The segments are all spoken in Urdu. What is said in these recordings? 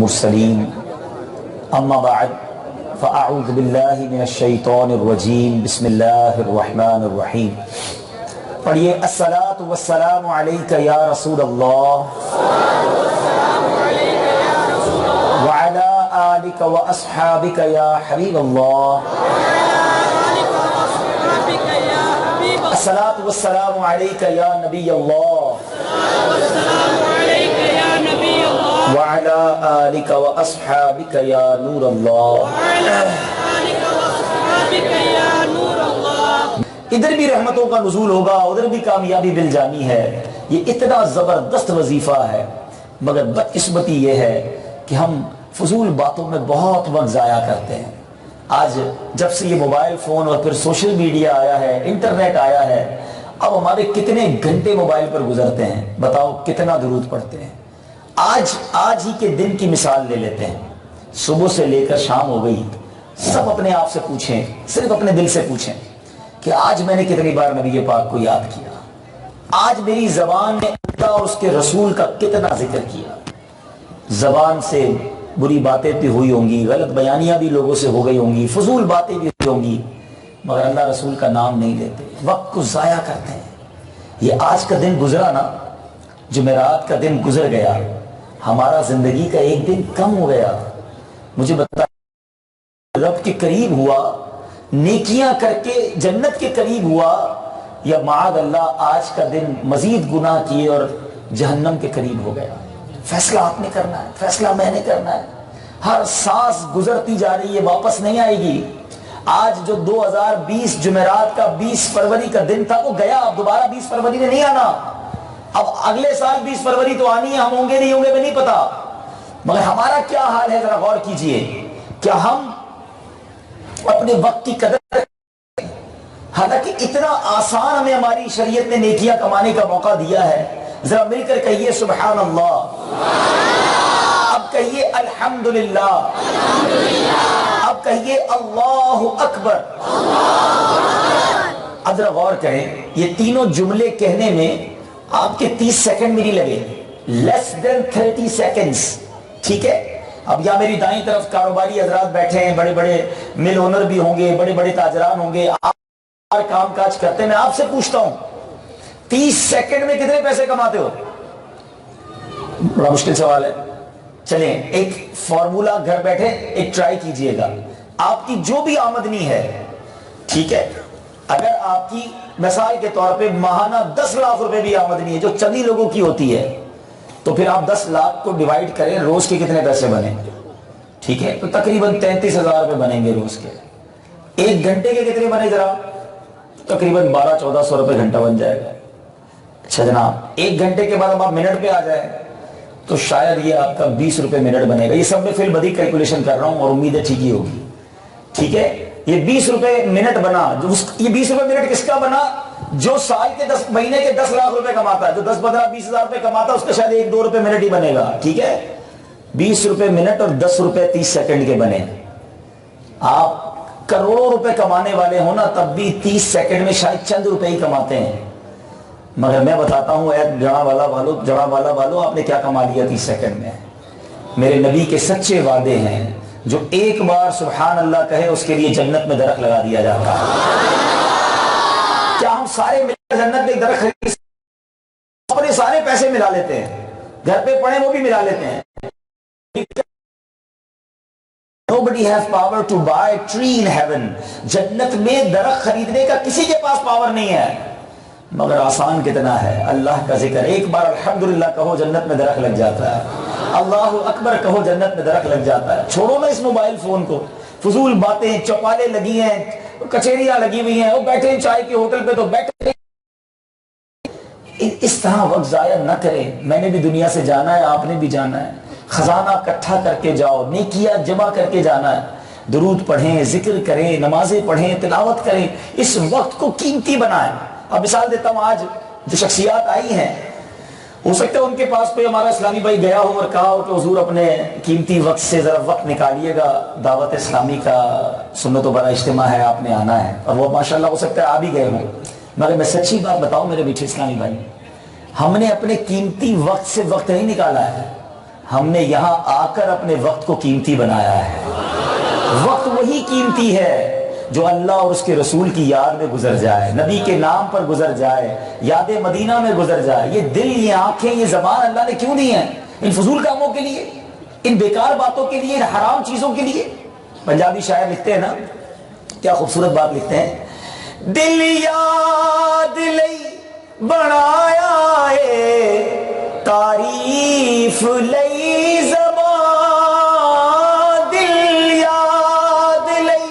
المرسلین اما بعد فاعوذ باللہ من الشیطان الرجیم بسم اللہ الرحمن الرحیم. پڑھیے الصلاۃ والسلام علیک یا رسول اللہ وعلی آلک واصحابک یا حبیب اللہ. الصلاۃ والسلام علیک یا نبی اللہ وعلی آلک واصحابک یا نور اللہ. ادھر بھی رحمتوں کا نزول ہوگا، ادھر بھی کامیابی مل جانی ہے. یہ اتنا زبردست وظیفہ ہے، مگر بدقسمتی یہ ہے کہ ہم فضول باتوں میں بہت وقت ضائع کرتے ہیں. آج جب سے یہ موبائل فون اور پھر سوشل میڈیا آیا ہے، انٹرنیٹ آیا ہے، اب ہمارے کتنے گھنٹے موبائل پر گزرتے ہیں. بتاؤ کتنا درود پڑھتے ہیں. آج ہی کے دن کی مثال لے لیتے ہیں. صبح سے لے کر شام ہو گئی، سب اپنے آپ سے پوچھیں، صرف اپنے دل سے پوچھیں کہ آج میں نے کتنی بار نبی پاک کو یاد کیا، آج میری زبان نے اللہ اور اس کے رسول کا کتنا ذکر کیا. زبان سے بری باتیں بھی ہوئی ہوں گی، غلط بیانیاں بھی لوگوں سے ہو گئی ہوں گی، فضول باتیں بھی ہوئی ہوں گی، مگر اللہ رسول کا نام نہیں لیتے، وقت کو ضائع کرتے ہیں. یہ آج کا دن گزرا نا، جمعرات کا دن گزر گیا، ہمارا زندگی کا ایک دن کم ہو گیا. مجھے بتا رب کے قریب ہوا، نیکیاں کر کے جنت کے قریب ہوا، یا معاذ اللہ آج کا دن مزید گناہ کیے اور جہنم کے قریب ہو گیا. فیصلہ آپ نے کرنا ہے، فیصلہ میں نے کرنا ہے. ہر سانس گزرتی جا رہی ہے، واپس نہیں آئے گی. آج جو 2020 جمعرات کا 20 فروری کا دن تھا وہ گیا، اب دوبارہ 20 فروری نے نہیں آنا. اب اگلے سال 20 فروری تو آنی ہے، ہم ہوں گے نہیں ہوں گے میں نہیں پتا، مگر ہمارا کیا حال ہے ذرا غور کیجئے. کیا ہم اپنے وقت کی قدر کریں؟ حالانکہ اتنا آسان ہمیں ہماری شریعت نے نیکیاں کمانے کا موقع دیا ہے. ذرا مل کر کہیے سبحان اللہ، اب کہیے الحمدللہ، اب کہیے اللہ اکبر. اب ذرا غور کریں، یہ تینوں جملے کہنے میں آپ کے 30 سیکنڈ بھی نہیں لگے، لیس دین 30 سیکنڈز. ٹھیک ہے. اب یا میری دائیں طرف کاروباری حضرات بیٹھے ہیں، بڑے بڑے مل اونر بھی ہوں گے، بڑے بڑے تاجران ہوں گے، آپ کام کاج کرتے ہیں. میں آپ سے پوچھتا ہوں 30 سیکنڈ میں کتنے پیسے کماتے ہو؟ بڑا مشکل سوال ہے. چلیں ایک فارمولا گھر بیٹھے ایک ٹرائی کیجئے گا. آپ کی جو بھی آمدنی ہے، ٹھیک ہے، اگر آپ کی مثال کے طور پہ ماہانہ 10 لاکھ روپے بھی آمدنی ہے جو چندی لوگوں کی ہوتی ہے، تو پھر آپ 10 لاکھ کو ڈیوائیڈ کریں، روز کے کتنے پیسے بنے؟ ٹھیک ہے، تو تقریباً 33,000 روپے بنیں گے روز کے. ایک گھنٹے کے کتنے بنے ذرا؟ تقریباً 1200-1400 روپے گھنٹہ بن جائے گا. اچھا جناب، ایک گھنٹے کے بعد اب آپ منٹ پہ آ جائیں تو شاید یہ آپ کا 20 روپے منٹ بنے گا. یہ سب میں فی البدی کیلکولیشن کر رہا ہوں اور امید ہے ٹھیک ہی ہوگی. ٹھیک ہے، یہ 20 روپے منٹ بنا. یہ 20 روپے منٹ کس کا بنا؟ جو سال کے 10 مہینے کے 10 لاکھ روپے کماتا ہے، جو 10-15-20 ہزار روپے کماتا ہے، اس کا شاید 1-2 روپے منٹ ہی بنے گا. ٹھیک ہے، 20 روپے منٹ اور 10 روپے 30 سیکنڈ کے بنے. آپ کروڑوں روپے کمانے والے ہو نا، تب بھی 30 سیکنڈ میں شاید چند روپے ہی کماتے ہیں. مگر میں بتاتا ہوں اے جڑا والا والو، آپ نے کیا کما لیا 30 سیکنڈ میں؟ میرے نبی کے سچے وعدے ہیں، جو ایک بار سبحان اللہ کہے اس کے لیے جنت میں درخت لگا دیا جاتا ہے. کیا ہم سارے مل کر جنت میں ایک درخت خرید اپنے سارے پیسے ملا لیتے ہیں؟ گھر پہ پڑے وہ بھی ملا لیتے ہیں. Nobody has power to buy a tree in heaven. جنت میں درخت خریدنے کا کسی کے پاس پاور نہیں ہے. مگر آسان کتنا ہے اللہ کا ذکر. ایک بار الحمدللہ کہو جنت میں درخت لگ جاتا ہے. اللہ اکبر کہو جنت میں درخت لگ جاتا ہے. چھوڑو نا اس موبائل فون کو، فضول باتیں، چوپالے لگی ہیں، کچہریاں لگی ہوئی ہیں، وہ بیٹھے ہیں چائے کے ہوٹل پہ تو بیٹھے. اس طرح وقت ضائع نہ کریں. میں نے بھی دنیا سے جانا ہے، آپ نے بھی جانا ہے. خزانہ اکٹھا کر کے جاؤ، نیکیاں جمع کر کے جانا ہے. درود پڑھیں، ذکر کریں، نمازیں پڑھیں، تلاوت کریں. اس وقت کو قیمتی بنائیں. اب مثال دیتا ہوں، آج جو شخصیات آئی ہیں، ہو سکتا ہے ان کے پاس کوئی ہمارا اسلامی بھائی گیا ہو اور کہا ہو کہ حضور اپنے قیمتی وقت سے ذرا وقت نکالیے گا، دعوت اسلامی کا سنت و بڑا اجتماع ہے، آپ نے آنا ہے. اور وہ ماشاءاللہ ہو سکتا ہے آ بھی گئے ہوں. مگر میں سچی بات بتاؤں میرے میٹھے اسلامی بھائی، ہم نے اپنے قیمتی وقت سے وقت نہیں نکالا ہے. ہم نے یہاں آ کر اپنے وقت کو قیمتی بنایا ہے. وقت وہی قیمتی ہے جو اللہ اور اس کے رسول کی یاد میں گزر جائے, نبی کے نام پر گزر جائے, یاد مدینہ میں گزر جائے. یہ دل, یہ آنکھیں, یہ زبان اللہ نے کیوں دی ہیں؟ ان فضول کاموں کے لیے, ان بیکار باتوں کے لیے, ان حرام چیزوں کے لیے. پنجابی شاعر لکھتے ہیں نا, کیا خوبصورت بات لکھتے ہیں, دل یاد لئی بنایا ہے تعریف لئی زبان, دل یاد لئی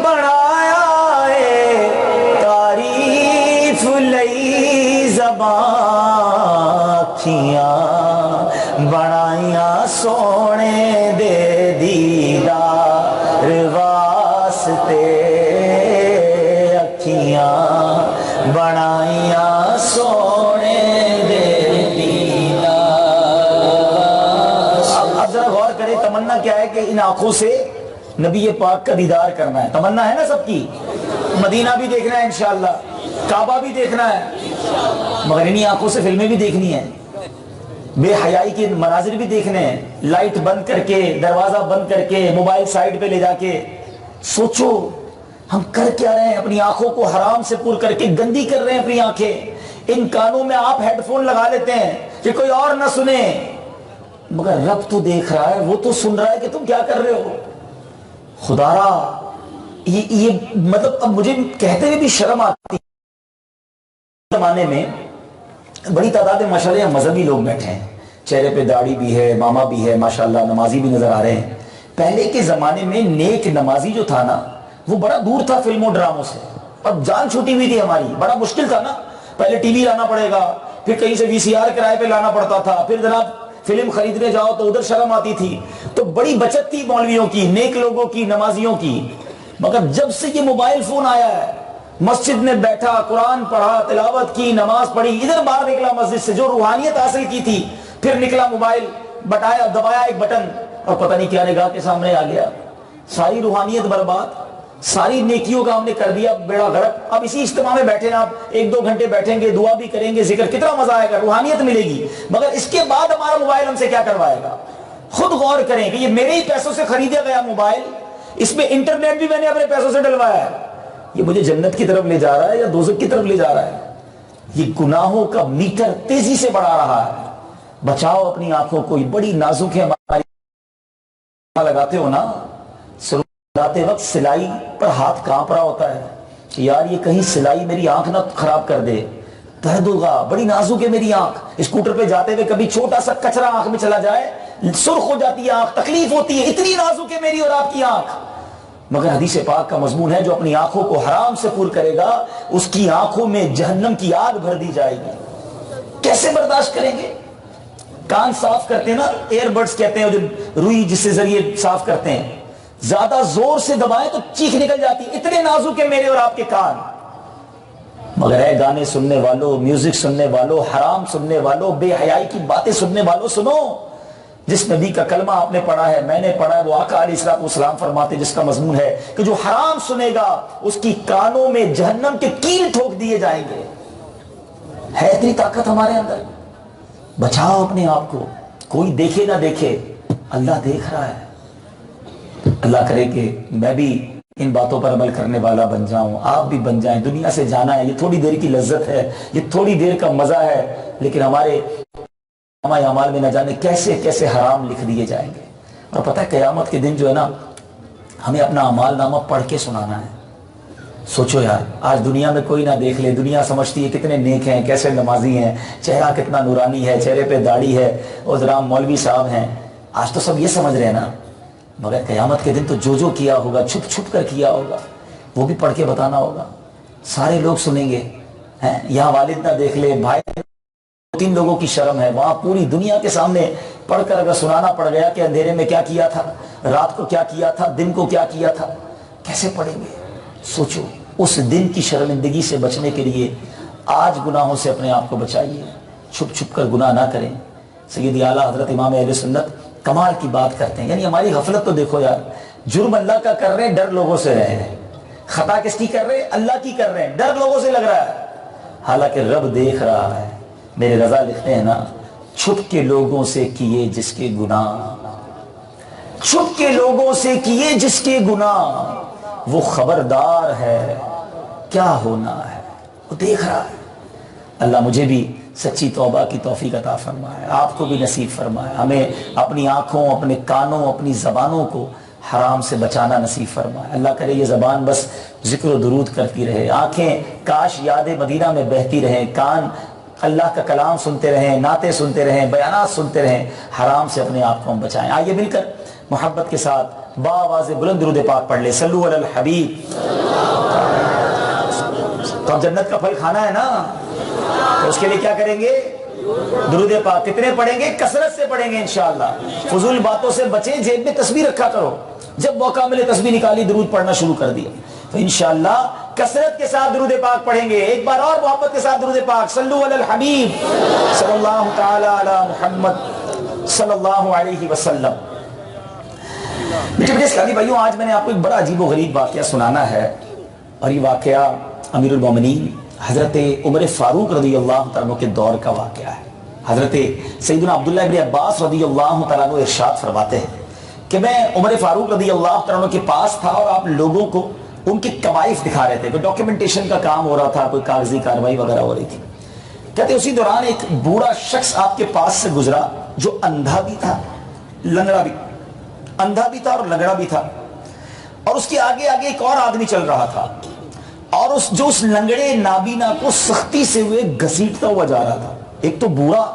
بنایا ہے تعریف لئی زبان, اکھیاں بنائیاں سونے دے دیدار واسطے, اکھیاں بنائیاں سونے دے دیدار. اب ذرا غور کریں, تمنا کیا ہے کہ ان آنکھوں سے نبی پاک کا دیدار کرنا ہے. تمنا ہے نا سب کی, مدینہ بھی دیکھنا ہے انشاءاللہ, کعبہ بھی دیکھنا ہے, مگر انہی آنکھوں سے فلمیں بھی دیکھنی ہیں, بے حیائی کے مناظر بھی دیکھنے ہیں, لائٹ بند کر کے, دروازہ بند کر کے, موبائل سائڈ پہ لے جا کے. سوچو ہم کر کیا رہے ہیں, اپنی آنکھوں کو حرام سے پور کر کے گندی کر رہے ہیں اپنی آنکھیں. ان کانوں میں آپ ہیڈ فون لگا لیتے ہیں کہ کوئی اور نہ سنے, مگر رب تو دیکھ رہا ہے, وہ تو سن رہا ہے کہ تم کیا کر رہے ہو. خدا را یہ مطلب اب مجھے کہتے ہوئے بھی شرم آتی ہے. زمانے میں بڑی تعداد میں ماشاءاللہ مذہبی لوگ بیٹھے ہیں, چہرے پہ داڑھی بھی ہے, ماما بھی ہے, ماشاءاللہ نمازی بھی نظر آ رہے ہیں. پہلے کے زمانے میں نیک نمازی جو تھا نا, وہ بڑا دور تھا فلموں ڈراموں سے, اور جان چھوٹی ہوئی تھی ہماری, بڑا مشکل تھا نا. پہلے ٹی وی لانا پڑے گا, پھر کہیں سے وی سی آر کرائے پہ لانا پڑتا تھا, پھر جناب فلم خریدنے جاؤ تو ادھر شرم آتی تھی. تو بڑی بچت تھی مولویوں کی, نیک لوگوں کی, نمازیوں کی. مگر جب سے یہ موبائل فون آیا ہے, مسجد میں بیٹھا, قرآن پڑھا, تلاوت کی, نماز پڑھی, ادھر باہر نکلا مسجد سے, جو روحانیت حاصل کی تھی, پھر نکلا موبائل, بٹایا, دبایا ایک بٹن, اور پتہ نہیں کیا نگاہ کے سامنے آ گیا. ساری روحانیت برباد, ساری نیکیوں کا ہم نے کر دیا بیڑا غرق. اب اسی اجتماع میں بیٹھے نا, آپ 1-2 گھنٹے بیٹھیں گے, دعا بھی کریں گے, ذکر, کتنا مزہ آئے گا, روحانیت ملے گی. مگر اس کے بعد ہمارا موبائل ہم سے کیا کروائے گا؟ خود غور کریں کہ یہ میرے ہی پیسوں سے خریدا گیا موبائل, اس میں انٹرنیٹ بھی میں نے اپنے پیسوں سے ڈلوایا ہے, یہ مجھے جنت کی طرف لے جا رہا ہے یا دوزخ کی طرف لے جا رہا ہے؟ یہ گناہوں کا میٹر تیزی سے بڑھا رہا ہے. بچاؤ اپنی آنکھوں کو, یہ بڑی نازک ہے ہماری. لگاتے ہو نا, لگاتے وقت سلائی پر ہاتھ کانپ رہا ہوتا ہے کہ یار یہ کہیں سلائی میری آنکھ نہ خراب کر دے, درد ہوگا, بڑی نازک ہے میری آنکھ. اسکوٹر پہ جاتے ہوئے کبھی چھوٹا سا کچرا آنکھ میں چلا جائے, سرخ ہو جاتی ہے آنکھ, تکلیف ہوتی ہے, اتنی نازک ہے میری اور آپ کی آنکھ. مگر حدیث پاک کا مضمون ہے, جو اپنی آنکھوں کو حرام سے پور کرے گا, اس کی آنکھوں میں جہنم کی آگ بھر دی جائے گی. کیسے برداشت کریں گے؟ کان صاف کرتے ہیں نا, ایئر بڈز کہتے ہیں, جو روئی جس سے ذریعے صاف کرتے ہیں, زیادہ زور سے دبائیں تو چیخ نکل جاتی ہے, اتنے نازک ہے میرے اور آپ کے کان. مگر اے گانے سننے والوں, میوزک سننے والوں, حرام سننے والوں, بے حیائی کی باتیں سننے والوں, سنو. جس نبی کا کلمہ آپ نے پڑھا ہے, میں نے پڑھا ہے, وہ آقا علیہ الصلوۃ والسلام فرماتے, جس کا مضمون ہے کہ جو حرام سنے گا اس کی کانوں میں جہنم کے کیل ٹھوک دیے جائیں گے. ہے اتنی طاقت ہمارے اندر. بچاؤ اپنے آپ کو, کوئی دیکھے نہ دیکھے, اللہ دیکھ رہا ہے. اللہ کرے کہ میں بھی ان باتوں پر عمل کرنے والا بن جاؤں, آپ بھی بن جائیں. دنیا سے جانا ہے, یہ تھوڑی دیر کی لذت ہے, یہ تھوڑی دیر کا مزہ ہے, لیکن ہمارے اعمال میں نہ جانے کیسے کیسے حرام لکھ دیے جائیں گے. اور پتہ ہے قیامت کے دن جو ہے نا, ہمیں اپنا اعمال نامہ پڑھ کے سنانا ہے. سوچو یار, آج دنیا میں کوئی نہ دیکھ لے, دنیا سمجھتی ہے کتنے نیک ہیں, کیسے نمازی ہیں, چہرہ کتنا نورانی ہے, چہرے پہ داڑھی ہے, اور ذرا مولوی صاحب ہیں. آج تو سب یہ سمجھ رہے ہیں نا, مگر قیامت کے دن تو جو جو کیا ہوگا, چھپ چھپ کر کیا ہوگا, وہ بھی پڑھ کے بتانا ہوگا. سارے لوگ سنیں گے. یہاں والد نہ دیکھ لے, بھائی, 3 لوگوں کی شرم ہے, وہاں پوری دنیا کے سامنے پڑھ کر اگر سنانا پڑ گیا کہ اندھیرے میں کیا کیا تھا, رات کو کیا کیا تھا, دن کو کیا کیا تھا, کیسے پڑھیں گے؟ سوچو. اس دن کی شرمندگی سے بچنے کے لیے آج گناہوں سے اپنے آپ کو بچائیے, چھپ چھپ کر گناہ نہ کریں. سیدی اعلیٰ حضرت امام اہل سنت کمال کی بات کرتے ہیں. یعنی ہماری غفلت تو دیکھو یار, جرم اللہ کا کر رہے ہیں, ڈر لوگوں سے رہے ہیں. خطا کس کی کر رہے ہیں؟ اللہ کی کر رہے ہیں, ڈر لوگوں سے لگ رہا ہے, حالانکہ رب دیکھ رہا ہے. میرے رضا لکھتے ہیں نا, چھپ کے لوگوں سے کیے جس کے گناہ، چھپ کے لوگوں سے کیے جس کے گناہ، وہ خبردار ہے کیا ہونا ہے، وہ دیکھ رہا ہے۔ اللہ مجھے بھی سچی توبہ کی توفیق عطا فرمائے، آپ کو بھی نصیب فرمائے، ہمیں اپنی آنکھوں، اپنے کانوں، اپنی زبانوں کو حرام سے بچانا نصیب فرمائے۔ اللہ کرے یہ زبان بس ذکر و درود کرتی رہے، آنکھیں کاش یاد مدینہ میں بہتی رہیں، کان اللہ کا کلام سنتے رہیں، نعتیں سنتے رہیں، بیانات سنتے رہیں، حرام سے اپنے آپ کو ہم بچائیں۔ آئیے مل کر محبت کے ساتھ باآواز بلند درود پاک پڑھ لے، صلو علی الحبیب۔ تو اب جنت کا پھل کھانا ہے نا، تو اس کے لیے کیا کریں گے؟ درود پاک کتنے پڑھیں گے؟ کثرت سے پڑھیں گے انشاءاللہ۔ فضول باتوں سے بچیں، جیب میں تسبیح رکھا کرو، جب موقع ملے تسبیح نکالی، درود پڑھنا شروع کر دیا، تو انشاءاللہ کثرت کے ساتھ درود پاک پڑھیں گے۔ ایک بار اور محبت کے ساتھ درود پاک، صلو علی الحبیب صلی اللہ تعالی علی محمد صلی اللہ علیہ وسلم۔ میٹھے اسلامی بھائیوں، آج میں نے آپ کو ایک بڑا عجیب و غریب واقعہ سنانا ہے، اور یہ واقعہ امیر المومنین حضرت عمر فاروق رضی اللہ تعالیٰ کے دور کا واقعہ ہے۔ حضرت سیدنا عبداللہ ابن عباس رضی اللہ تعالیٰ ارشاد فرماتے ہیں کہ میں عمر فاروق رضی اللہ تعالیٰ کے پاس تھا، اور آپ لوگوں کو ان کے قوائف دکھا رہے تھے، کوئی ڈاکیومنٹیشن کا کام ہو رہا تھا، کوئی کاغذی کارروائی وغیرہ ہو رہی تھی۔ کہتے اسی دوران ایک بوڑھا شخص آپ کے پاس سے گزرا، جو اندھا بھی تھا، لنگڑا بھی، اندھا بھی تھا اور لنگڑا بھی تھا، اور اس کے آگے آگے ایک اور آدمی چل رہا تھا، اور اس لنگڑے نابینا کو سختی سے ہوئے گھسیٹتا ہوا جا رہا تھا۔ ایک تو بوڑھا،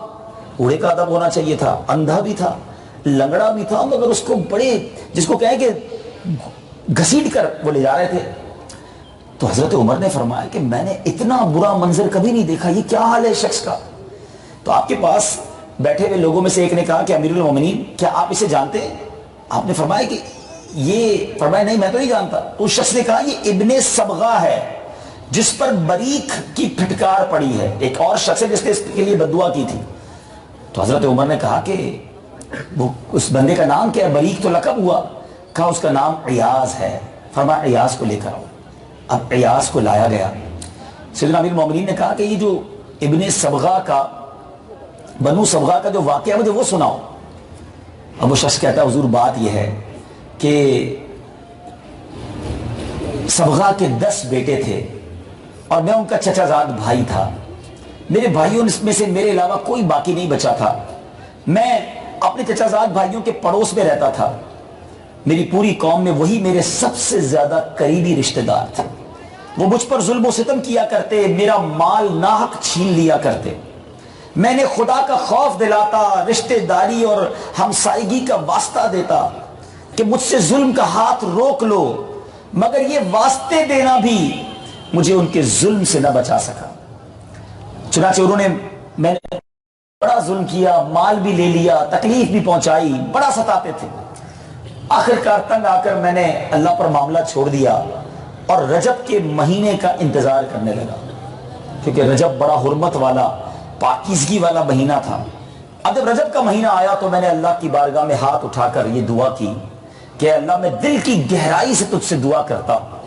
بوڑھے کا ادب ہونا چاہیے تھا، اندھا بھی تھا، لنگڑا بھی تھا، مگر اس کو بڑے، جس کو کہیں کہ گھسیٹ کر وہ لے جا رہے تھے۔ تو حضرت عمر نے فرمایا کہ میں نے اتنا برا منظر کبھی نہیں دیکھا، یہ کیا حال ہے شخص کا؟ تو آپ کے پاس بیٹھے ہوئے لوگوں میں سے ایک نے کہا کہ امیر المومنین کیا آپ اسے جانتے ہیں؟ آپ نے فرمایا کہ فرمایا نہیں میں تو نہیں جانتا۔ اس شخص نے کہا یہ ابن صبغہ ہے، جس پر بریک کی پھٹکار پڑی ہے، ایک اور شخص ہے جس نے اس کے لیے بددعا کی تھی۔ تو حضرت عمر نے کہا کہ وہ اس بندے کا نام کیا ہے؟ بریک تو لقب ہوا، کہا اس کا نام عیاض ہے۔ فرمایا عیاض کو لے کر آؤ۔ اب عیاض کو لایا گیا۔ سیدنا امیر المومنین نے کہا کہ یہ جو ابن صبغہ کا، بنو صبغہ کا جو واقعہ مجھے وہ سناؤ۔ اب وہ شخص کہتا ہے حضور بات یہ ہے کہ صبغہ کے 10 بیٹے تھے، اور میں ان کا چچا زاد بھائی تھا۔ میرے بھائیوں میں سے میرے علاوہ کوئی باقی نہیں بچا تھا۔ میں اپنے چچا زاد بھائیوں کے پڑوس میں رہتا تھا۔ میری پوری قوم میں وہی میرے سب سے زیادہ قریبی رشتہ دار تھے۔ وہ مجھ پر ظلم و ستم کیا کرتے، میرا مال ناحق چھین لیا کرتے۔ میں نے خدا کا خوف دلاتا، رشتہ داری اور ہمسائیگی کا واسطہ دیتا کہ مجھ سے ظلم کا ہاتھ روک لو، مگر یہ واسطے دینا بھی مجھے ان کے ظلم سے نہ بچا سکا۔ چنانچہ انہوں نے میں نے بڑا ظلم کیا، مال بھی لے لیا، تکلیف بھی پہنچائی، بڑا ستاتے تھے۔ آخرکار تنگ آ کر میں نے اللہ پر معاملہ چھوڑ دیا اور رجب کے مہینے کا انتظار کرنے لگا، کیونکہ رجب بڑا حرمت والا، پاکیزگی والا مہینہ تھا۔ اب جب رجب کا مہینہ آیا تو میں نے اللہ کی بارگاہ میں ہاتھ اٹھا کر یہ دعا کی کہ اللہ میں دل کی گہرائی سے تجھ سے دعا کرتا ہوں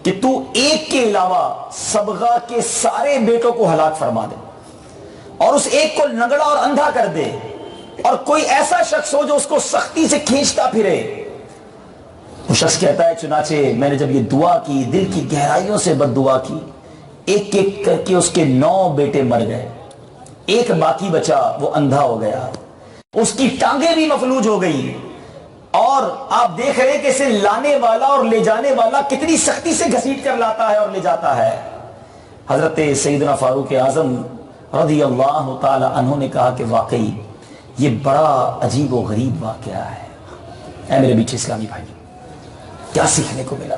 کہ تو ایک کے علاوہ صبغہ کے سارے بیٹوں کو ہلاک فرما دے، اور اس ایک کو لنگڑا اور اندھا کر دے، اور کوئی ایسا شخص ہو جو اس کو سختی سے کھینچتا پھرے۔ وہ شخص کہتا ہے چنانچہ میں نے جب یہ دعا کی، دل کی گہرائیوں سے بد دعا کی، ایک ایک کر کے اس کے 9 بیٹے مر گئے، ایک باقی بچا، وہ اندھا ہو گیا، اس کی ٹانگیں بھی مفلوج ہو گئی، اور آپ دیکھ رہے کہ اسے لانے والا اور لے جانے والا کتنی سختی سے گھسیٹ کر لاتا ہے اور لے جاتا ہے۔ حضرت سیدنا فاروق اعظم رضی اللہ تعالی عنہ نے کہا کہ واقعی یہ بڑا عجیب و غریب واقعہ ہے۔ اے میرے بیچ اسلامی بھائی، کیا سیکھنے کو ملا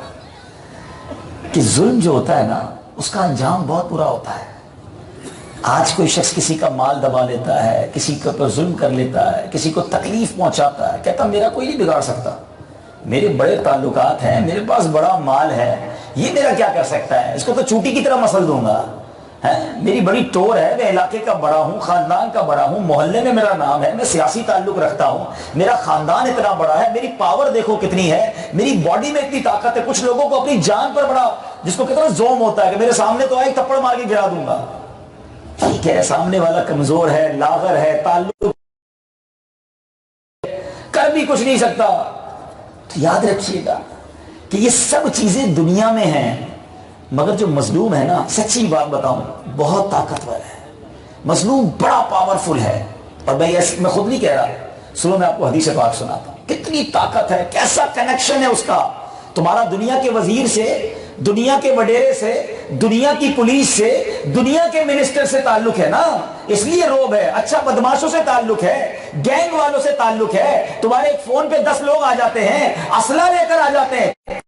کہ ظلم جو ہوتا ہے نا، اس کا انجام بہت برا ہوتا ہے۔ آج کوئی شخص کسی کا مال دبا لیتا ہے، کسی کے اوپر ظلم کر لیتا ہے، کسی کو تکلیف پہنچاتا ہے، کہتا میرا کوئی نہیں بگاڑ سکتا، میرے بڑے تعلقات ہیں، میرے پاس بڑا مال ہے، یہ میرا کیا کر سکتا ہے، اس کو تو چوٹی کی طرح مسل دوں گا، میری بڑی ٹور ہے، میں علاقے کا بڑا ہوں، خاندان کا بڑا ہوں، محلے میں میرا نام ہے، میں سیاسی تعلق رکھتا ہوں، میرا خاندان اتنا بڑا ہے، میری پاور دیکھو کتنی ہے، میری باڈی میں اتنی طاقت ہے۔ کچھ لوگوں کو اپنی جان پر بڑا، جس کو کتنا زوم ہوتا ہے کہ میرے سامنے تو آئے تھپڑ مار کے گرا دوں گا، ٹھیک ہے سامنے والا کمزور ہے، لاغر ہے، تعلق کر بھی کچھ نہیں سکتا، تو یاد رکھیے گا کہ یہ سب چیزیں دنیا میں ہیں، مگر جو مظلوم ہے نا، سچی بات بتاؤں بہت طاقتور ہے، مظلوم بڑا پاورفل ہے. اور میں خود نہیں کہہ رہا، سنو میں آپ کو حدیث پاک سناتا ہوں، کتنی طاقت ہے، کیسا کنیکشن ہے اس کا. تمہارا دنیا کے وزیر سے، دنیا کے وڈیرے سے، دنیا کی پولیس سے، دنیا کے منسٹر سے تعلق ہے نا، اس لیے روب ہے. اچھا بدماشوں سے تعلق ہے، گینگ والوں سے تعلق ہے، تمہارے ایک فون پہ 10 لوگ آ جاتے ہیں، اسلحہ لے کر آ جاتے ہیں،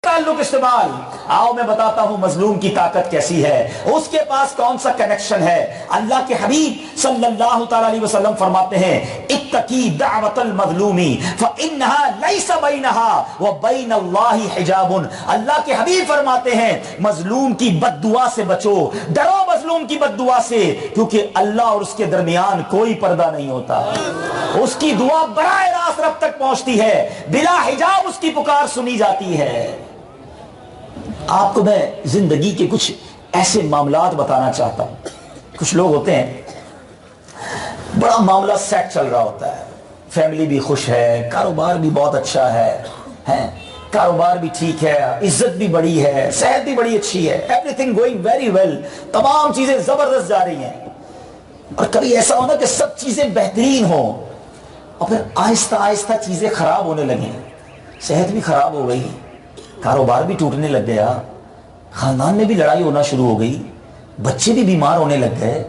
تعلق استعمال. آؤ میں بتاتا ہوں مظلوم کی طاقت کیسی ہے، اس کے پاس کون سا کنیکشن ہے. اللہ کے حبیب صلی اللہ تعالی علیہ وسلم فرماتے ہیں اتقی دعوت المظلوم فانها ليس بينها وبين الله حجاب. اللہ کے حبیب فرماتے ہیں مظلوم کی بد دعا سے بچو، ڈرو مظلوم کی بد دعا سے، کیونکہ اللہ اور اس کے درمیان کوئی پردہ نہیں ہوتا. اس کی دعا براہ راست رب تک پہنچتی ہے، بلا حجاب اس کی پکار سنی جاتی ہے. آپ کو میں زندگی کے کچھ ایسے معاملات بتانا چاہتا ہوں. کچھ لوگ ہوتے ہیں بڑا معاملہ سیٹ چل رہا ہوتا ہے، فیملی بھی خوش ہے، کاروبار بھی بہت اچھا ہے، کاروبار بھی ٹھیک ہے، عزت بھی بڑی ہے، صحت بھی بڑی اچھی ہے، everything going very well, تمام چیزیں زبردست جا رہی ہیں. اور کبھی ایسا ہونا کہ سب چیزیں بہترین ہوں اور پھر آہستہ آہستہ چیزیں خراب ہونے لگیں، صحت بھی خراب ہو گئی، کاروبار بھی ٹوٹنے لگ گیا، خاندان میں بھی لڑائی ہونا شروع ہو گئی، بچے بھی بیمار ہونے لگ گئے.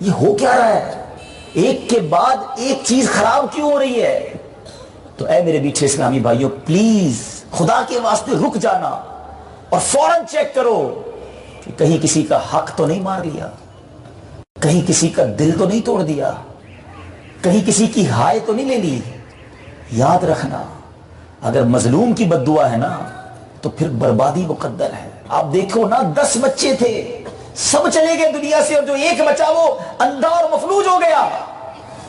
یہ ہو کیا رہا ہے؟ ایک کے بعد ایک چیز خراب کیوں ہو رہی ہے؟ تو اے میرے میٹھے اسلامی بھائیوں، پلیز خدا کے واسطے رک جانا اور فوراً چیک کرو کہ کہیں کسی کا حق تو نہیں مار لیا، کہیں کسی کا دل تو نہیں توڑ دیا، کہیں کسی کی ہائے تو نہیں لے لی. یاد رکھنا اگر مظلوم کی بد دعا ہے نا تو پھر بربادی مقدر ہے. آپ دیکھو نا 10 بچے تھے، سب چلے گئے دنیا سے، اور جو ایک بچا وہ اندھا اور مفلوج ہو گیا،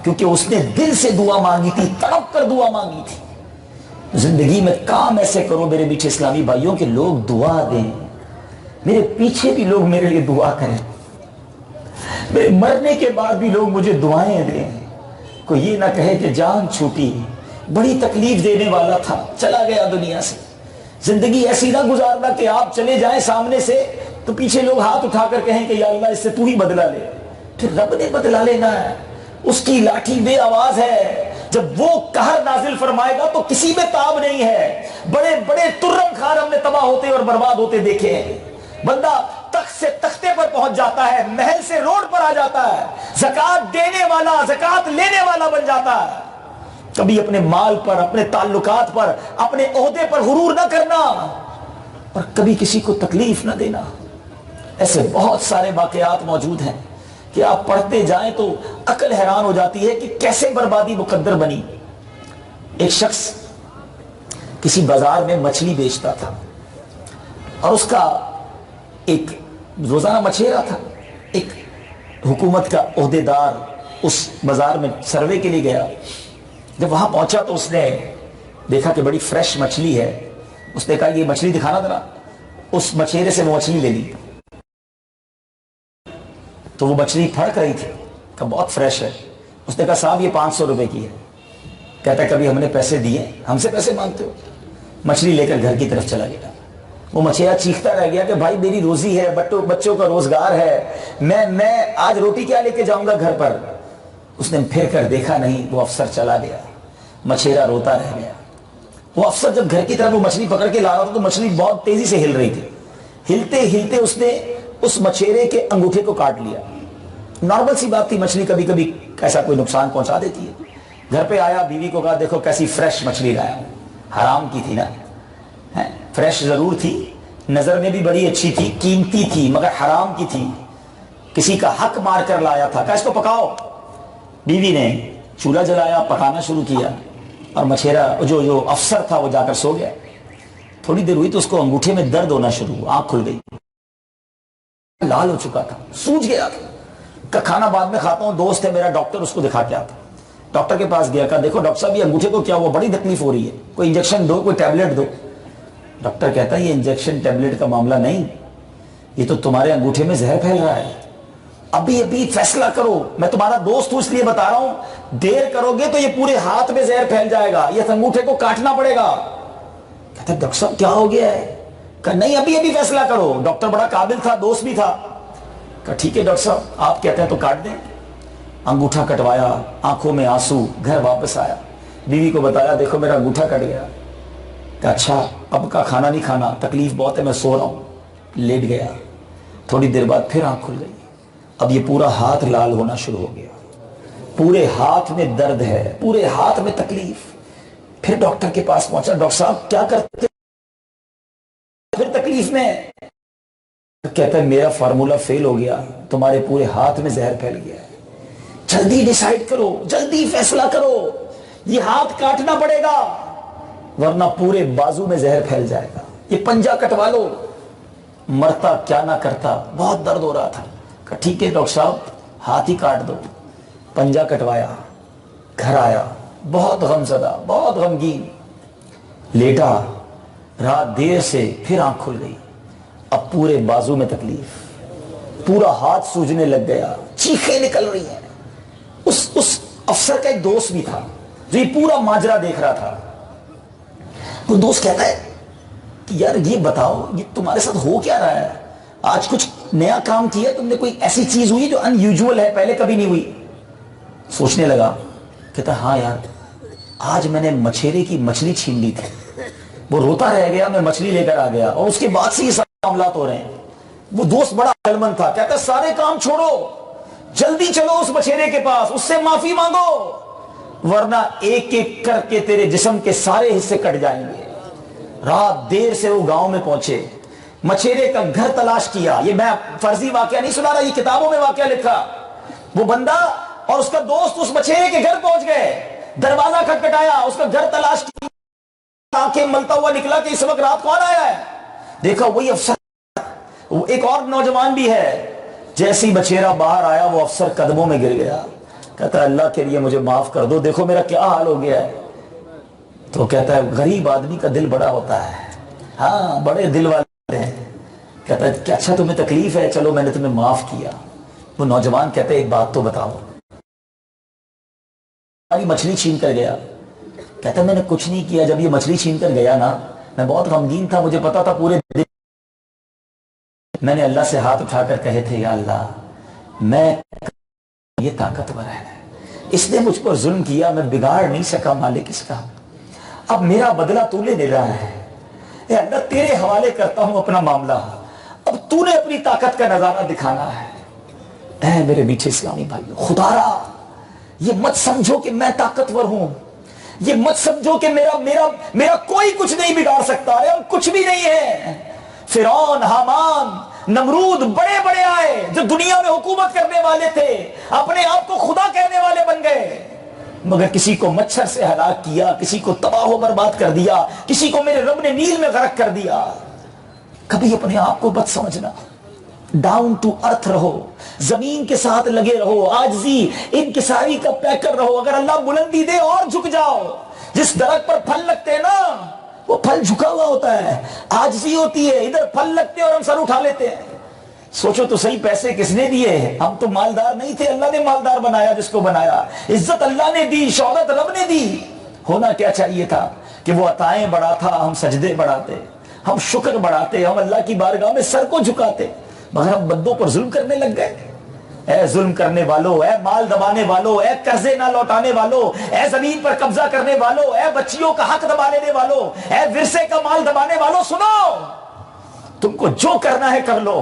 کیونکہ اس نے دل سے دعا مانگی تھی، تڑپ کر دعا مانگی تھی. زندگی میں کام ایسے کرو میرے میٹھے اسلامی بھائیوں کہ لوگ دعا دیں، میرے پیچھے بھی لوگ میرے لیے دعا کریں، میرے مرنے کے بعد بھی لوگ مجھے دعائیں دیں. کوئی یہ نہ کہے کہ جان چھوٹی، بڑی تکلیف دینے والا تھا، چلا گیا دنیا سے. زندگی ایسی نہ گزارنا کہ آپ چلے جائیں سامنے سے تو پیچھے لوگ ہاتھ اٹھا کر کہیں کہ یا اللہ اس سے تو ہی بدلہ لے. پھر رب نے بدلہ لینا ہے، اس کی لاٹھی بے آواز ہے، جب وہ قہر نازل فرمائے گا تو کسی میں تاب نہیں ہے. بڑے بڑے ترم خار ہم نے تباہ ہوتے اور برباد ہوتے دیکھے ہیں. بندہ تخت سے تختے پر پہنچ جاتا ہے، محل سے روڈ پر آ جاتا ہے، زکات دینے والا زکات لینے والا بن جاتا ہے. کبھی اپنے مال پر، اپنے تعلقات پر، اپنے عہدے پر غرور نہ کرنا اور کبھی کسی کو تکلیف نہ دینا. ایسے بہت سارے واقعات موجود ہیں کہ آپ پڑھتے جائیں تو عقل حیران ہو جاتی ہے کہ کیسے بربادی مقدر بنی. ایک شخص کسی بازار میں مچھلی بیچتا تھا اور اس کا ایک روزانہ مچھیرا تھا. ایک حکومت کا عہدے دار اس بازار میں سروے کے لیے گیا. جب وہاں پہنچا تو اس نے دیکھا کہ بڑی فریش مچھلی ہے. اس نے کہا یہ مچھلی دکھانا ذرا. اس مچھیرے سے وہ مچھلی لے لی تو وہ مچھلی پھڑک رہی تھی، کہ بہت فریش ہے. اس نے کہا صاحب یہ 500 روپے کی ہے. کہتا ہے کبھی ہم نے پیسے دیے؟ ہم سے پیسے مانگتے ہو؟ مچھلی لے کر گھر کی طرف چلا گیا. وہ مچھیرا چیختا رہ گیا کہ بھائی میری روزی ہے، بچوں کا روزگار ہے، میں آج روٹی کیا لے کے جاؤں گا گھر پر. اس نے پھر کر دیکھا نہیں، وہ افسر چلا گیا. مچھیرا روتا رہ گیا. وہ افسر جب گھر کی طرف وہ مچھلی پکڑ کے لا رہا تھا تو مچھلی بہت تیزی سے ہل رہی تھی. ہلتے ہلتے اس نے اس مچھیرے کے انگوٹھے کو کاٹ لیا. نارمل سی بات تھی، مچھلی کبھی کبھی ایسا کوئی نقصان پہنچا دیتی ہے. گھر پہ آیا، بیوی کو کہا دیکھو کیسی فریش مچھلی لایا ہوں. حرام کی تھی نا، فریش ضرور تھی، نظر میں بھی بڑی اچھی تھی، قیمتی تھی، مگر حرام کی تھی، کسی کا حق مار کر لایا تھا. کہا اس کو پکاؤ. بیوی نے چولہا جلایا، پکانا شروع کیا اور مچھیرا جو افسر تھا وہ جا کر سو گیا. تھوڑی دیر ہوئی تو اس کو انگوٹھے میں درد ہونا شروع ہوا، آنکھ کھل گئی، لال ہو چکا تھا، سوج گیا تھا. کہ کھانا بعد میں کھاتا ہوں، دوست ہے میرا ڈاکٹر، اس کو دکھا کے آتا. ڈاکٹر کے پاس گیا، کہا دیکھو ڈاکٹر صاحب یہ انگوٹھے کو کیا ہوا، بڑی تکلیف ہو رہی ہے، کوئی انجیکشن دو، کوئی ٹیبلٹ دو. ڈاکٹر کہتا ہے یہ انجیکشن ٹیبلٹ کا معاملہ نہیں، یہ تو تمہارے انگوٹھے میں زہر پھیل رہا ہے. ابھی ابھی فیصلہ کرو، میں تمہارا دوست ہوں اس لیے بتا رہا ہوں، دیر کرو گے تو یہ پورے ہاتھ میں زہر پھیل جائے گا، یہ انگوٹھے کو کاٹنا پڑے گا۔ کہتا ڈاکٹر صاحب کیا ہو گیا ہے؟ کہا نہیں ابھی ابھی فیصلہ کرو۔ ڈاکٹر بڑا قابل تھا، دوست بھی تھا۔ کہا ٹھیک ہے ڈاکٹر صاحب آپ کہتے ہیں تو کاٹ دیں۔ انگوٹھا کٹوایا، آنکھوں میں آنسو، گھر واپس آیا، بیوی کو بتایا دیکھو میرا انگوٹھا کٹ گیا۔ کہا اچھا اب کا کھانا نہیں کھانا، تکلیف بہت ہے، میں سو رہا ہوں۔ لیٹ گیا، تھوڑی دیر بعد پھر آنکھ کھل گئی، اب یہ پورا ہاتھ لال ہونا شروع ہو گیا، پورے ہاتھ میں درد ہے، پورے ہاتھ میں تکلیف۔ پھر ڈاکٹر کے پاس پہنچا، ڈاکٹر صاحب کیا کرتے پھر تکلیف میں؟ کہتا ہے میرا فارمولا فیل ہو گیا، تمہارے پورے ہاتھ میں زہر پھیل گیا ہے، جلدی ڈیسائیڈ کرو، جلدی فیصلہ کرو، یہ ہاتھ کاٹنا پڑے گا ورنہ پورے بازو میں زہر پھیل جائے گا، یہ پنجہ کٹوا لو۔ مرتا کیا نہ کرتا، بہت درد ہو رہا تھا۔ کہا ٹھیک ہے ڈاکٹر صاحب ہاتھ ہی کاٹ دو۔ پنجہ کٹوایا، گھر آیا، بہت غم زدہ، بہت غمگین، لیٹا، رات دیر سے پھر آنکھ کھل گئی، اب پورے بازو میں تکلیف، پورا ہاتھ سوجنے لگ گیا، چیخیں نکل رہی ہیں۔ اس افسر کا ایک دوست بھی تھا جو یہ پورا ماجرا دیکھ رہا تھا۔ وہ دوست کہتا ہے کہ یار یہ بتاؤ یہ تمہارے ساتھ ہو کیا رہا ہے؟ آج کچھ نیا کام کیا تم نے، کوئی ایسی چیز ہوئی جو ان یوزول ہے، پہلے کبھی نہیں ہوئی؟ سوچنے لگا، کہتا ہاں یار آج میں نے مچھیرے کی مچھلی چھین لی تھی، وہ روتا رہ گیا، میں مچھلی لے کر آ گیا، اور اس کے بعد سے یہ سارے معاملات ہو رہے ہیں۔ وہ دوست بڑا عقل مند تھا، کہتا ہے سارے کام چھوڑو، جلدی چلو اس مچھیرے کے پاس، اس سے معافی مانگو ورنہ ایک ایک کر کے تیرے جسم کے سارے حصے کٹ جائیں گے۔ رات دیر سے وہ گاؤں میں پہنچے، مچھیرے کا گھر تلاش کیا۔ یہ میں فرضی واقعہ نہیں سنا رہا، یہ کتابوں میں واقعہ لکھا۔ وہ بندہ اور اس کا دوست اس مچھیرے کے گھر پہنچ گئے، دروازہ کھٹکھٹایا، اس کا گھر تلاش کیا، آنکھیں ملتا ہوا نکلا کہ اس وقت رات کون آیا ہے؟ دیکھا وہی افسر، ایک اور نوجوان بھی ہے۔ جیسے ہی مچھیرا باہر آیا وہ افسر قدموں میں گر گیا، کہتا ہے اللہ کے لیے مجھے معاف کر دو، دیکھو میرا کیا حال ہو گیا ہے۔ تو کہتا ہے غریب آدمی کا دل بڑا ہوتا ہے، ہاں بڑے دل والے ہیں۔ کہتا ہے کہ اچھا تمہیں تکلیف ہے، چلو میں نے تمہیں معاف کیا۔ وہ نوجوان کہتا ہے ایک بات تو بتاؤ، ہماری مچھلی چھین کر گیا۔ کہتا ہے میں نے کچھ نہیں کیا، جب یہ مچھلی چھین کر گیا نا میں بہت غمگین تھا، مجھے پتا تھا پورے دن میں نے اللہ سے ہاتھ اٹھا کر کہے تھے یا اللہ میں یہ طاقتور ہے، اس نے مجھ پر ظلم کیا، میں بگاڑ نہیں سکا مالک اس کا، اب میرا بدلہ تو لے رہا ہے، اے اللہ تیرے حوالے کرتا ہوں اپنا معاملہ، اب تو نے اپنی طاقت کا نظارہ دکھانا ہے۔ اے میرے میٹھے اسلامی بھائیو، خدا را یہ مت سمجھو کہ میں طاقتور ہوں، یہ مت سمجھو کہ میرا کوئی کچھ نہیں بگاڑ سکتا، ہم کچھ بھی نہیں ہے۔ فرعون، حامان، نمرود بڑے بڑے آئے جو دنیا میں حکومت کرنے والے تھے، اپنے آپ کو خدا کہنے والے بن گئے، مگر کسی کو مچھر سے ہلاک کیا، کسی کو تباہ و برباد کر دیا، کسی کو میرے رب نے نیل میں غرق کر دیا۔ کبھی اپنے آپ کو مت سمجھنا، ڈاؤن ٹو ارتھ رہو، زمین کے ساتھ لگے رہو، عاجزی انکساری کا پیکر رہو، اگر اللہ بلندی دے اور جھک جاؤ۔ جس درخت پر پھل لگتے ہیں نا وہ پھل جھکا ہوا ہوتا ہے، عاجزی ہوتی ہے، ادھر پھل لگتے ہیں اور ہم سر اٹھا لیتے ہیں۔ سوچو تو صحیح پیسے کس نے دیے؟ ہم تو مالدار نہیں تھے، اللہ نے مالدار بنایا جس کو بنایا، عزت اللہ نے دی، شہرت رب نے دی۔ ہونا کیا چاہیے تھا کہ وہ عطائیں بڑھاتا، ہم سجدے بڑھاتے، ہم شکر بڑھاتے، ہم اللہ کی بارگاہ میں سر کو جھکاتے، مگر ہم بندوں پر ظلم کرنے لگ گئے۔ اے ظلم کرنے والو، اے مال دبانے والو، اے قرضے نہ لوٹانے والو، اے زمین پر قبضہ کرنے والو، اے بچیوں کا حق دبا لینے والو، اے ورثے کا مال دبانے والو، سنو تم کو جو کرنا ہے کر لو،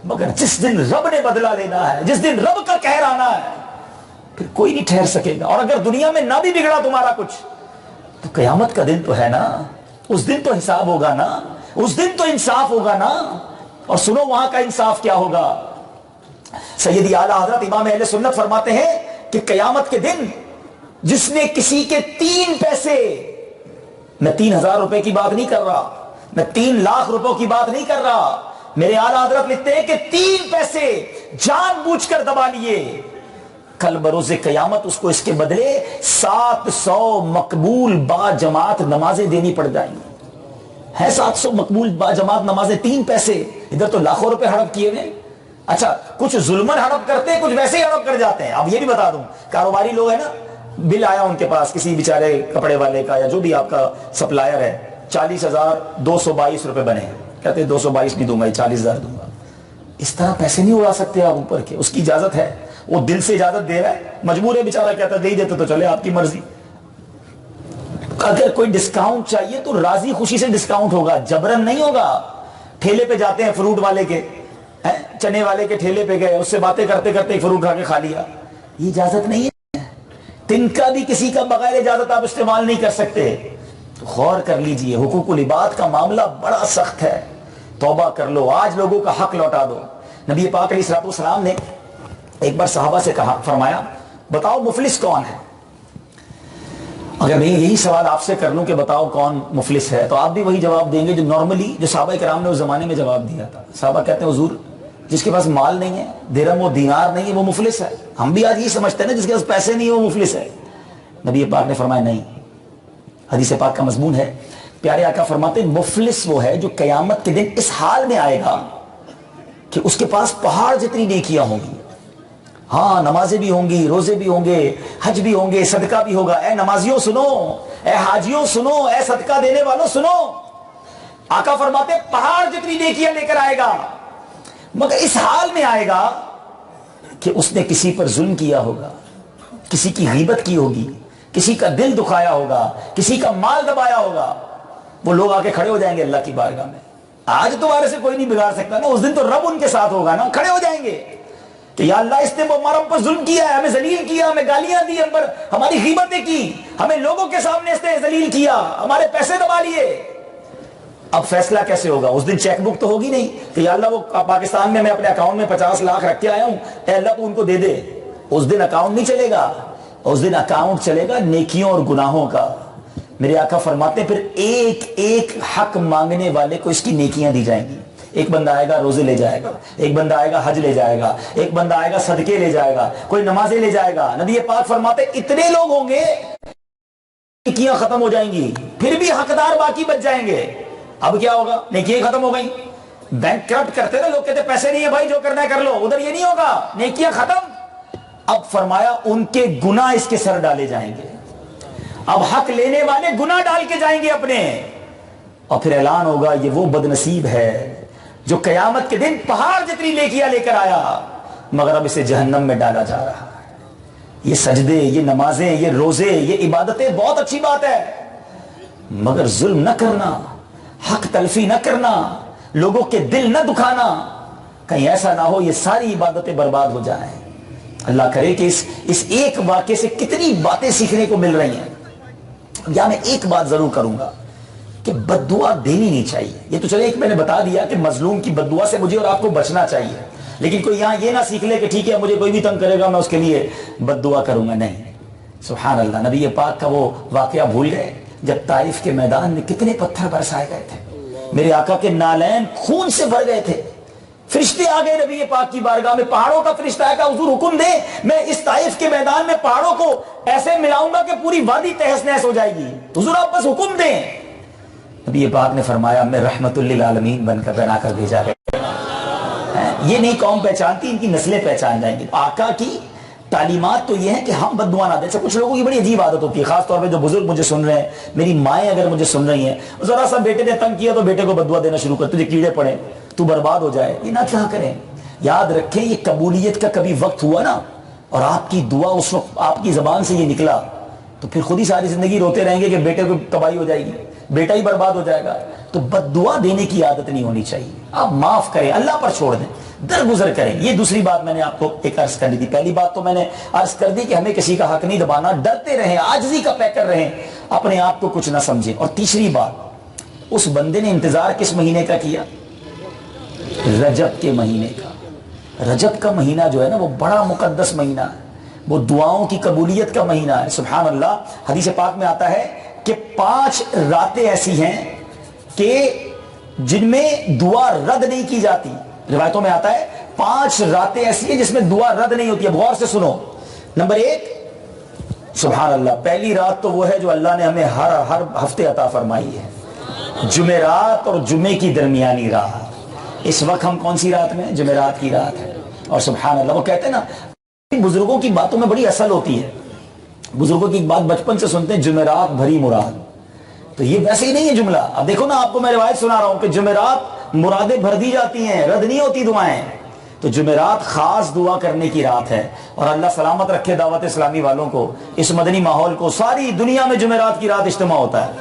مگر جس دن رب نے بدلہ لینا ہے، جس دن رب کا قہر آنا ہے، پھر کوئی نہیں ٹھہر سکے گا۔ اور اگر دنیا میں نہ بھی بگڑا تمہارا کچھ تو قیامت کا دن تو ہے نا، اس دن تو حساب ہوگا نا، اس دن تو انصاف ہوگا نا۔ اور سنو وہاں کا انصاف کیا ہوگا۔ سیدی اعلیٰ حضرت امام اہل سنت فرماتے ہیں کہ قیامت کے دن جس نے کسی کے 3 پیسے، میں 3,000 روپے کی بات نہیں کر رہا، میں 3 لاکھ روپوں کی بات نہیں کر رہا، میرے اعلیٰ حضرت لکھتے ہیں کہ 3 پیسے جان بوجھ کر دبا لیے، کل بروز قیامت اس کو اس کے بدلے 700 مقبول با جماعت نمازیں دینی پڑ جائیں گی۔ ہے 700 مقبول با جماعت نمازیں، 3 پیسے، ادھر تو لاکھوں روپے ہڑپ کیے ہوئے، اچھا کچھ ظلمن ہڑپ کرتے ہیں، کچھ ویسے ہی ہڑپ کر جاتے ہیں. اب یہ بھی بتا دوں، کاروباری لوگ ہیں نا، بل آیا ان کے پاس کسی بیچارے کپڑے والے کا یا جو بھی آپ کا سپلائر ہے، 40,222 روپے بنے ہیں. کہتے ہیں 222 نہیں دوں گا، 40,000 دوں گا. اس طرح پیسے نہیں اڑا سکتے آپ اوپر کے. اس کی اجازت ہے، وہ دل سے اجازت دے رہا ہے، مجبور ہے بیچارہ، کہتا ہے دے ہی دیتے تو چلے، آپ کی مرضی. اگر کوئی ڈسکاؤنٹ چاہیے تو راضی خوشی سے ڈسکاؤنٹ ہوگا، جبرن نہیں ہوگا. ٹھیلے پہ جاتے ہیں فروٹ والے کے، چنے والے کے ٹھیلے پہ گئے، اس سے باتیں کرتے کرتے ایک فروٹ اٹھا کے کھا لیا. یہ اجازت نہیں ہے. تن کا بھی کسی کا بغیر اجازت آپ استعمال نہیں کر سکتے. تو غور کر لیجئے، حقوق العباد کا معاملہ بڑا سخت ہے. توبہ کر لو، آج لوگوں کا حق لوٹا دو. نبی پاک علیہ الصلوۃ والسلام نے ایک بار صحابہ سے کہا، فرمایا بتاؤ مفلس کون ہے. اگر میں یہی سوال آپ سے کر لوں کہ بتاؤ کون مفلس ہے، تو آپ بھی وہی جواب دیں گے جو نارملی جو صحابہ کرام نے اس زمانے میں جواب دیا تھا. صحابہ کہتے ہیں حضور جس کے پاس مال نہیں ہے، درہم و دینار نہیں ہے، وہ مفلس ہے. ہم بھی آج یہ سمجھتے ہیں نا جس کے پاس پیسے نہیں ہے وہ مفلس ہے. نبی پاک نے فرمایا نہیں. حدیث پاک کا مضمون ہے، پیارے آقا فرماتے ہیں مفلس وہ ہے جو قیامت کے دن اس حال میں آئے گا کہ اس کے پاس پہاڑ جتنی نیکیاں ہوں گی. ہاں نمازیں بھی ہوں گی، روزے بھی ہوں گے، حج بھی ہوں گے، صدقہ بھی ہوگا. اے نمازیوں سنو، اے حاجیوں سنو، اے صدقہ دینے والوں سنو. آقا فرماتے ہیں پہاڑ جتنی نیکیاں لے کر آئے گا، مگر اس حال میں آئے گا کہ اس نے کسی پر ظلم کیا ہوگا، کسی کی غیبت کی ہوگی، کسی کا دل دکھایا ہوگا، کسی کا مال دبایا ہوگا. وہ لوگ آ کے کھڑے ہو جائیں گے اللہ کی بارگاہ میں. آج تمہارے سے کوئی نہیں بگاڑ سکتا نا، اس دن تو رب ان کے ساتھ ہوگا نا. کھڑے ہو جائیں گے کہ یا اللہ اس نے ہمارا پر ظلم کیا ہے، ہمیں ذلیل کیا، ہمیں گالیاں دی، ہم پر ہماری غیبتیں کی، ہمیں لوگوں کے سامنے اس نے ذلیل کیا، ہمارے پیسے دبا لیے. اب فیصلہ کیسے ہوگا؟ اس دن چیک بک تو ہوگی نہیں کہ یا اللہ وہ پاکستان میں اپنے اکاؤنٹ میں 50 لاکھ رکھ کے آیا ہوں، اے اللہ تو ان کو دے دے. اس دن اکاؤنٹ نہیں چلے گا، اس دن اکاؤنٹ چلے گا نیکیوں اور گناہوں کا. میرے آقا فرماتے ہیں پھر ایک ایک حق مانگنے والے کو اس کی نیکیاں دی جائیں گی. ایک بندہ آئے گا روزے لے جائے گا، ایک بندہ آئے گا حج لے جائے گا، ایک بندہ آئے گا صدقے لے جائے گا، کوئی نمازیں لے جائے گا. نبی پاک فرماتے ہیں اتنے لوگ ہوں گے، نیکیاں ختم ہو جائیں گی، پھر بھی حقدار باقی بچ جائیں گے. اب کیا ہوگا؟ نیکیاں ختم ہو گئی. بینک کرپٹ کرتے نا لوگ، کہتے پیسے نہیں ہے بھائی جو کرنا ہے کر لو. ادھر یہ نہیں ہوگا، نیکیاں ختم. اب فرمایا ان کے گناہ اس کے سر ڈالے جائیں گے. اب حق لینے والے گناہ ڈال کے جائیں گے اپنے، اور پھر اعلان ہوگا یہ وہ بدنصیب ہے جو قیامت کے دن پہاڑ جتنی نیکیاں لے کر آیا، مگر اب اسے جہنم میں ڈالا جا رہا ہے. یہ سجدے، یہ نمازیں، یہ روزے، یہ عبادتیں بہت اچھی بات ہے، مگر ظلم نہ کرنا، حق تلفی نہ کرنا، لوگوں کے دل نہ دکھانا. کہیں ایسا نہ ہو یہ ساری عبادتیں برباد ہو جائیں. اللہ کرے کہ اس ایک واقعے سے کتنی باتیں سیکھنے کو مل رہی ہیں. یا میں ایک بات ضرور کروں گا کہ بد دعا دینی نہیں چاہیے. یہ تو چلے ایک میں نے بتا دیا کہ مظلوم کی بد دعا سے مجھے اور آپ کو بچنا چاہیے، لیکن کوئی یہاں یہ نہ سیکھ لے کہ ٹھیک ہے مجھے کوئی بھی تنگ کرے گا میں اس کے لیے بد دعا کروں گا. نہیں، سبحان اللہ. نبی پاک کا وہ واقعہ بھول گئے جب طائف کے میدان میں کتنے پتھر برسائے گئے تھے. میرے آقا کے نالین خون سے بھر گئے تھے. فرشتے آ گئے نبی پاک کی بارگاہ میں، پہاڑوں کا فرشتہ آیا، کہا حضور حکم دے میں اس طائف کے میدان میں پہاڑوں کو ایسے ملاؤں گا کہ پوری وادی تہس نہس ہو جائے گی. حضور آپ بس حکم دیں. نبی پاک نے فرمایا میں رحمت للعالمین بن کر بنا کر بھیجا گیا. یہ نہیں قوم پہچانتی، ان کی نسلیں پہچان جائیں گی. آقا کی تعلیمات تو یہ ہے کہ ہم بد دعا نہ دیں. کچھ لوگوں کی بڑی عجیب عادت ہوتی ہے، خاص طور پہ جو بزرگ مجھے سن رہے ہیں، میری مائیں اگر مجھے سن رہی ہیں، ذرا سا بیٹے نے تنگ کیا تو بیٹے کو بد دعا دینا شروع کر، تجھے کیڑے پڑے، تو برباد ہو جائے. یہ نہ کیا کریں. یاد رکھیں یہ قبولیت کا کبھی وقت ہوا نا اور آپ کی دعا اس وقت آپ کی زبان سے یہ نکلا تو پھر خود ہی ساری زندگی روتے رہیں گے کہ بیٹے کو تباہی ہو جائے گی، بیٹا ہی برباد ہو جائے گا. تو بد دعا دینے کی عادت نہیں ہونی چاہیے. آپ معاف کریں، اللہ پر چھوڑ دیں، درگزر کریں. یہ دوسری بات میں نے آپ کو ایک عرض کرنی تھی. پہلی بات تو میں نے عرض کر دی کہ ہمیں کسی کا حق نہیں دبانا، ڈرتے رہیں، عاجزی کا پیکر رہیں، اپنے آپ کو کچھ نہ سمجھیں. اور تیسری بات، اس بندے نے انتظار کس مہینے کا کیا؟ رجب کے مہینے کا. رجب کا مہینہ جو ہے نا وہ بڑا مقدس مہینہ ہے، وہ دعاؤں کی قبولیت کا مہینہ ہے. سبحان اللہ. حدیث پاک میں آتا ہے کہ 5 راتیں ایسی ہیں کہ جن میں دعا رد نہیں کی جاتی. روایتوں میں آتا ہے 5 راتیں ایسی ہیں جس میں دعا رد نہیں ہوتی ہے. غور سے سنو. نمبر 1، سبحان اللہ، پہلی رات تو وہ ہے جو اللہ نے ہمیں ہر ہفتے عطا فرمائی ہے، جمعرات اور جمعے کی درمیانی رات. اس وقت ہم کون سی رات میں؟ جمعرات کی رات ہے. اور سبحان اللہ وہ کہتے ہیں نا بزرگوں کی باتوں میں بڑی اصل ہوتی ہے. بزرگوں کی ایک بات بچپن سے سنتے ہیں, جمعرات بھری مراد. تو یہ ویسے ہی نہیں ہے جملہ. اب دیکھو نا آپ کو میں روایت سنا رہا ہوں کہ جمعرات مرادیں بھر دی جاتی ہیں, رد نہیں ہوتی دعائیں. تو جمعرات خاص دعا کرنے کی رات ہے, اور اللہ سلامت رکھے دعوت اسلامی والوں کو, اس مدنی ماحول کو. ساری دنیا میں جمعرات کی رات اجتماع ہوتا ہے.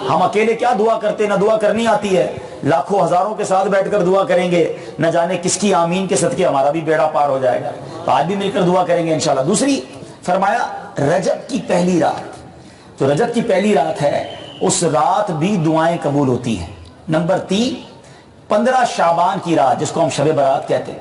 ہم اکیلے کیا دعا کرتے, نہ دعا کرنی آتی ہے, لاکھوں ہزاروں کے ساتھ بیٹھ کر دعا کریں گے, نہ جانے کس کی آمین کے صدقے ہمارا بھی بیڑا پار ہو جائے گا. تو آج بھی مل کر دعا کریں گے انشاءاللہ. دوسری فرمایا رجب کی پہلی رات, تو رجب کی پہلی رات ہے, اس رات بھی دعائیں قبول ہوتی ہیں. نمبر 3 15 شعبان کی رات جس کو ہم شب برات کہتے ہیں.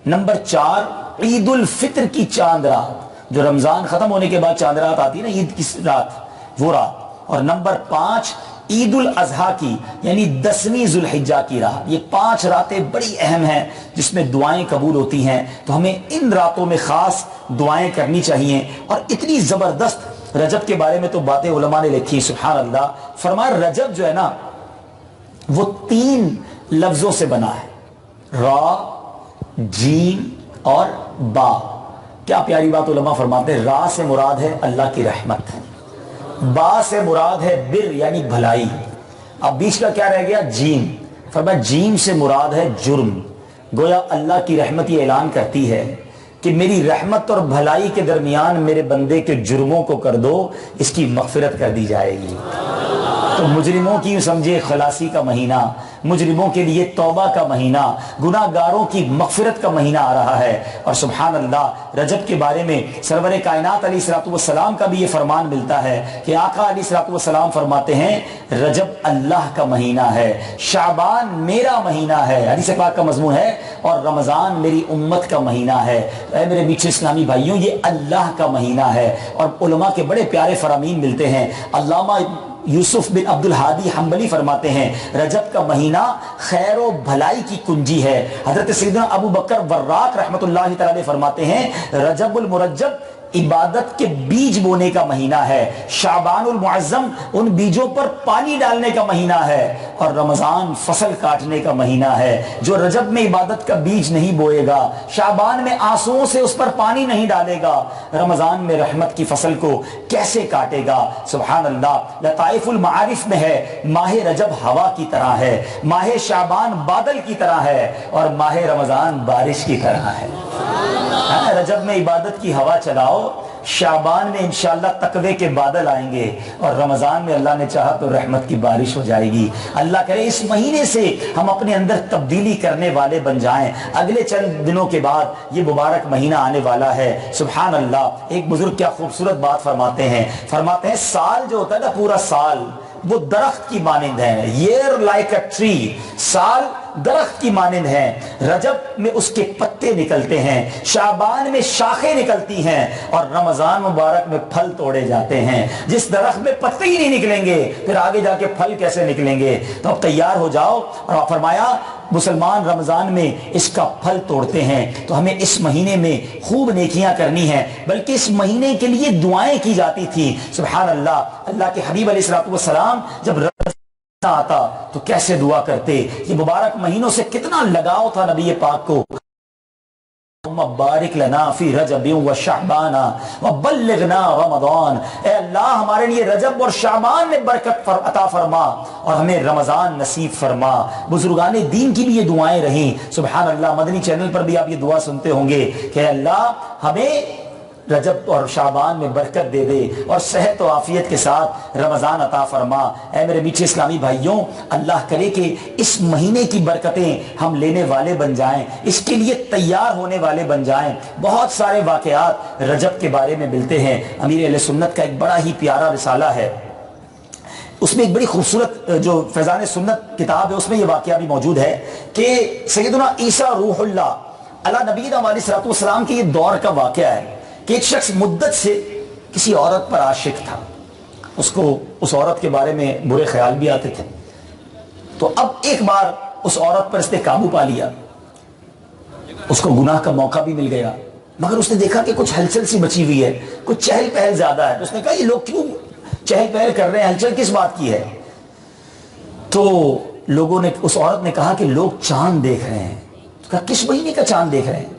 نمبر 4 عید الفطر کی چاند رات, جو رمضان ختم ہونے کے بعد چاند رات آتی ہے نا, عید کی رات, وہ رات. اور نمبر 5 عید الاضحیٰ کی یعنی 10ویں ذوالحجہ کی رات. یہ 5 راتیں بڑی اہم ہیں جس میں دعائیں قبول ہوتی ہیں. تو ہمیں ان راتوں میں خاص دعائیں کرنی چاہیے. اور اتنی زبردست رجب کے بارے میں تو باتیں علماء نے لکھی, سبحان اللہ. فرمایا رجب جو ہے نا وہ 3 لفظوں سے بنا ہے, را, جیم اور با. کیا پیاری بات علماء فرماتے ہیں. را سے مراد ہے اللہ کی رحمت, با سے مراد ہے بر یعنی بھلائی. اب بیچ کا کیا رہ گیا, جیم. فرمایا جیم سے مراد ہے جرم. گویا اللہ کی رحمت یہ اعلان کرتی ہے کہ میری رحمت اور بھلائی کے درمیان میرے بندے کے جرموں کو کر دو, اس کی مغفرت کر دی جائے گی. تو مجرموں کی سمجھے خلاصی کا مہینہ, مجرموں کے لیے توبہ کا مہینہ, گناہ گاروں کی مغفرت کا مہینہ آ رہا ہے. اور سبحان اللہ رجب کے بارے میں سرور کائنات علیہ الصلوۃ والسلام کا بھی یہ فرمان ملتا ہے کہ آقا علیہ الصلوۃ والسلام فرماتے ہیں رجب اللہ کا مہینہ ہے, شعبان میرا مہینہ ہے, حدیث پاک کا مضمون ہے, اور رمضان میری امت کا مہینہ ہے. اے میرے میٹھے اسلامی بھائیوں, یہ اللہ کا مہینہ ہے. اور علماء کے بڑے پیارے فرامین ملتے ہیں. علامہ یوسف بن عبد الحادی حنبلی فرماتے ہیں رجب کا مہینہ خیر و بھلائی کی کنجی ہے. حضرت سیدنا ابو بکر وراق رحمت اللہ تعالی فرماتے ہیں رجب المرجب عبادت کے بیج بونے کا مہینہ ہے, شعبان المعظم ان بیجوں پر پانی ڈالنے کا مہینہ ہے, اور رمضان فصل کاٹنے کا مہینہ ہے. جو رجب میں عبادت کا بیج نہیں بوئے گا, شعبان میں آنسوؤں سے اس پر پانی نہیں ڈالے گا, رمضان میں رحمت کی فصل کو کیسے کاٹے گا. سبحان اللہ. لطائف المعارف میں ہے ماہ رجب ہوا کی طرح ہے, ماہ شعبان بادل کی طرح ہے, اور ماہ رمضان بارش کی طرح ہے. رجب میں عبادت کی ہوا چلاؤ, شعبان میں انشاءاللہ تقوی کے بادل آئیں گے, اور رمضان میں اللہ نے چاہا تو رحمت کی بارش ہو جائے گی. اللہ کرے اس مہینے سے ہم اپنے اندر تبدیلی کرنے والے بن جائیں. اگلے چند دنوں کے بعد یہ مبارک مہینہ آنے والا ہے. سبحان اللہ. ایک بزرگ کیا خوبصورت بات فرماتے ہیں سال جو ہوتا ہے نا, پورا سال وہ درخت کی مانند ہے, year like a tree. سال درخت کی مانند ہیں. رجب میں اس کے پتے نکلتے ہیں, شعبان میں شاخیں نکلتی ہیں, اور رمضان مبارک میں پھل توڑے جاتے ہیں. جس درخت میں پتے ہی نہیں نکلیں گے پھر آگے جا کے پھل کیسے نکلیں گے. تو اب تیار ہو جاؤ. اور فرمایا مسلمان رمضان میں اس کا پھل توڑتے ہیں. تو ہمیں اس مہینے میں خوب نیکیاں کرنی ہیں, بلکہ اس مہینے کے لیے دعائیں کی جاتی تھی. سبحان اللہ. اللہ کے حبیب علیہ الصلوۃ والسلام جب آتا تو کیسے دعا کرتے. یہ مبارک مہینوں سے کتنا لگاؤ تھا نبی پاک کو. بارک لنا فی رجب و شعبان و بلغنا رمضان. اے اللہ ہمارے لیے رجب اور شعبان میں برکت عطا فرما, اور ہمیں رمضان نصیب فرما. بزرگان دین کی بھی یہ دعائیں رہیں. سبحان اللہ. مدنی چینل پر بھی آپ یہ دعا سنتے ہوں گے کہ اللہ ہمیں رجب اور شعبان میں برکت دے دے, اور صحت و عافیت کے ساتھ رمضان عطا فرما. اے میرے میٹھے اسلامی بھائیوں, اللہ کرے کہ اس مہینے کی برکتیں ہم لینے والے بن جائیں, اس کے لیے تیار ہونے والے بن جائیں. بہت سارے واقعات رجب کے بارے میں ملتے ہیں. امیر اہل سنت کا ایک بڑا ہی پیارا رسالہ ہے, اس میں ایک بڑی خوبصورت جو فیضان سنت کتاب ہے اس میں یہ واقعہ بھی موجود ہے کہ سیدنا عیسیٰ روح اللہ علی نبینا علیہ الصلوۃ والسلام کے یہ دور کا واقعہ ہے کہ ایک شخص مدت سے کسی عورت پر عاشق تھا. اس کو اس عورت کے بارے میں برے خیال بھی آتے تھے. تو اب ایک بار اس عورت پر اس نے قابو پا لیا, اس کو گناہ کا موقع بھی مل گیا, مگر اس نے دیکھا کہ کچھ ہلچل سی بچی ہوئی ہے, کچھ چہل پہل زیادہ ہے. تو اس نے کہا یہ لوگ کیوں چہل پہل کر رہے ہیں, ہلچل کس بات کی ہے. تو لوگوں نے, اس عورت نے کہا کہ لوگ چاند دیکھ رہے ہیں. تو کہا کس مہینے کا چاند دیکھ رہے ہیں.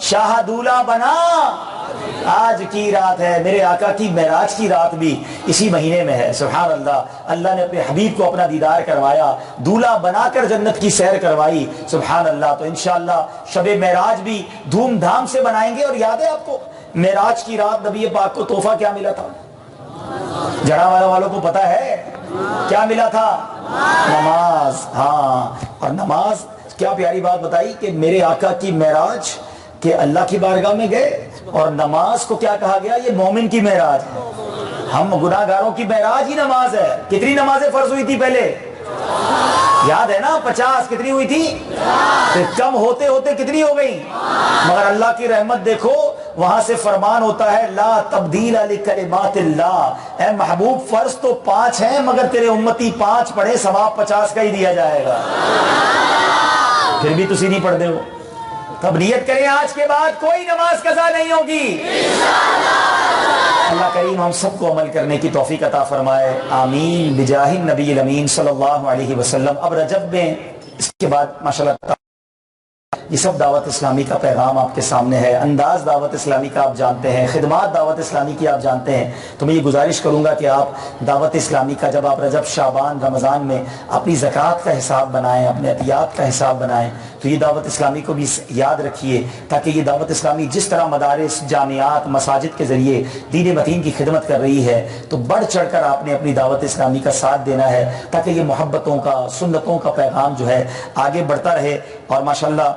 شاہ دولہ بنا آج کی رات ہے. میرے آقا کی معراج کی رات بھی اسی مہینے میں ہے. سبحان اللہ. اللہ نے اپنے حبیب کو اپنا دیدار کروایا, دولہا بنا کر جنت کی سیر کروائی. سبحان اللہ. تو انشاءاللہ شب معراج بھی دھوم دھام سے بنائیں گے. اور یاد ہے آپ کو معراج کی رات نبی پاک کو تحفہ کیا ملا تھا؟ جڑا والوں کو پتا ہے کیا ملا تھا؟ نماز. ہاں, اور نماز کیا پیاری بات بتائی کہ میرے آقا کی معراج کہ اللہ کی بارگاہ میں گئے, اور نماز کو کیا کہا گیا؟ یہ مومن کی معراج ہے. ہم گناہ گاروں کی معراج ہی نماز ہے. کتنی نمازیں فرض ہوئی تھی پہلے؟ یاد ہے نا؟ 50. کتنی ہوئی تھی؟ پھر کم ہوتے ہوتے کتنی ہو گئی؟ مگر اللہ کی رحمت دیکھو, وہاں سے فرمان ہوتا ہے لا تبدیل لکلمات اللہ. اے محبوب فرض تو 5 ہیں, مگر تیرے امتی 5 پڑھے ثواب 50 کا ہی دیا جائے گا. پھر بھی تسی نہیں پڑھ دے ہو. تب نیت کریں آج کے بعد کوئی نماز قضا نہیں ہوگی. اللہ کریم ہم سب کو عمل کرنے کی توفیق عطا فرمائے. آمین بجاہ النبی الامین صلی اللہ علیہ وسلم. اب رجب میں اس کے بعد ماشاءاللہ یہ سب دعوت اسلامی کا پیغام آپ کے سامنے ہے. انداز دعوت اسلامی کا آپ جانتے ہیں, خدمات دعوت اسلامی کی آپ جانتے ہیں. تو میں یہ گزارش کروں گا کہ آپ دعوت اسلامی کا جب آپ رجب شعبان رمضان میں اپنی زکوٰۃ کا حساب بنائیں, اپنے عطیات کا حساب بنائیں, تو یہ دعوت اسلامی کو بھی یاد رکھیے, تاکہ یہ دعوت اسلامی جس طرح مدارس جامعات مساجد کے ذریعے دین متین کی خدمت کر رہی ہے, تو بڑھ چڑھ کر آپ نے اپنی دعوت اسلامی کا ساتھ دینا ہے, تاکہ یہ محبتوں کا سنتوں کا پیغام جو ہے آگے بڑھتا رہے. اور ماشاءاللہ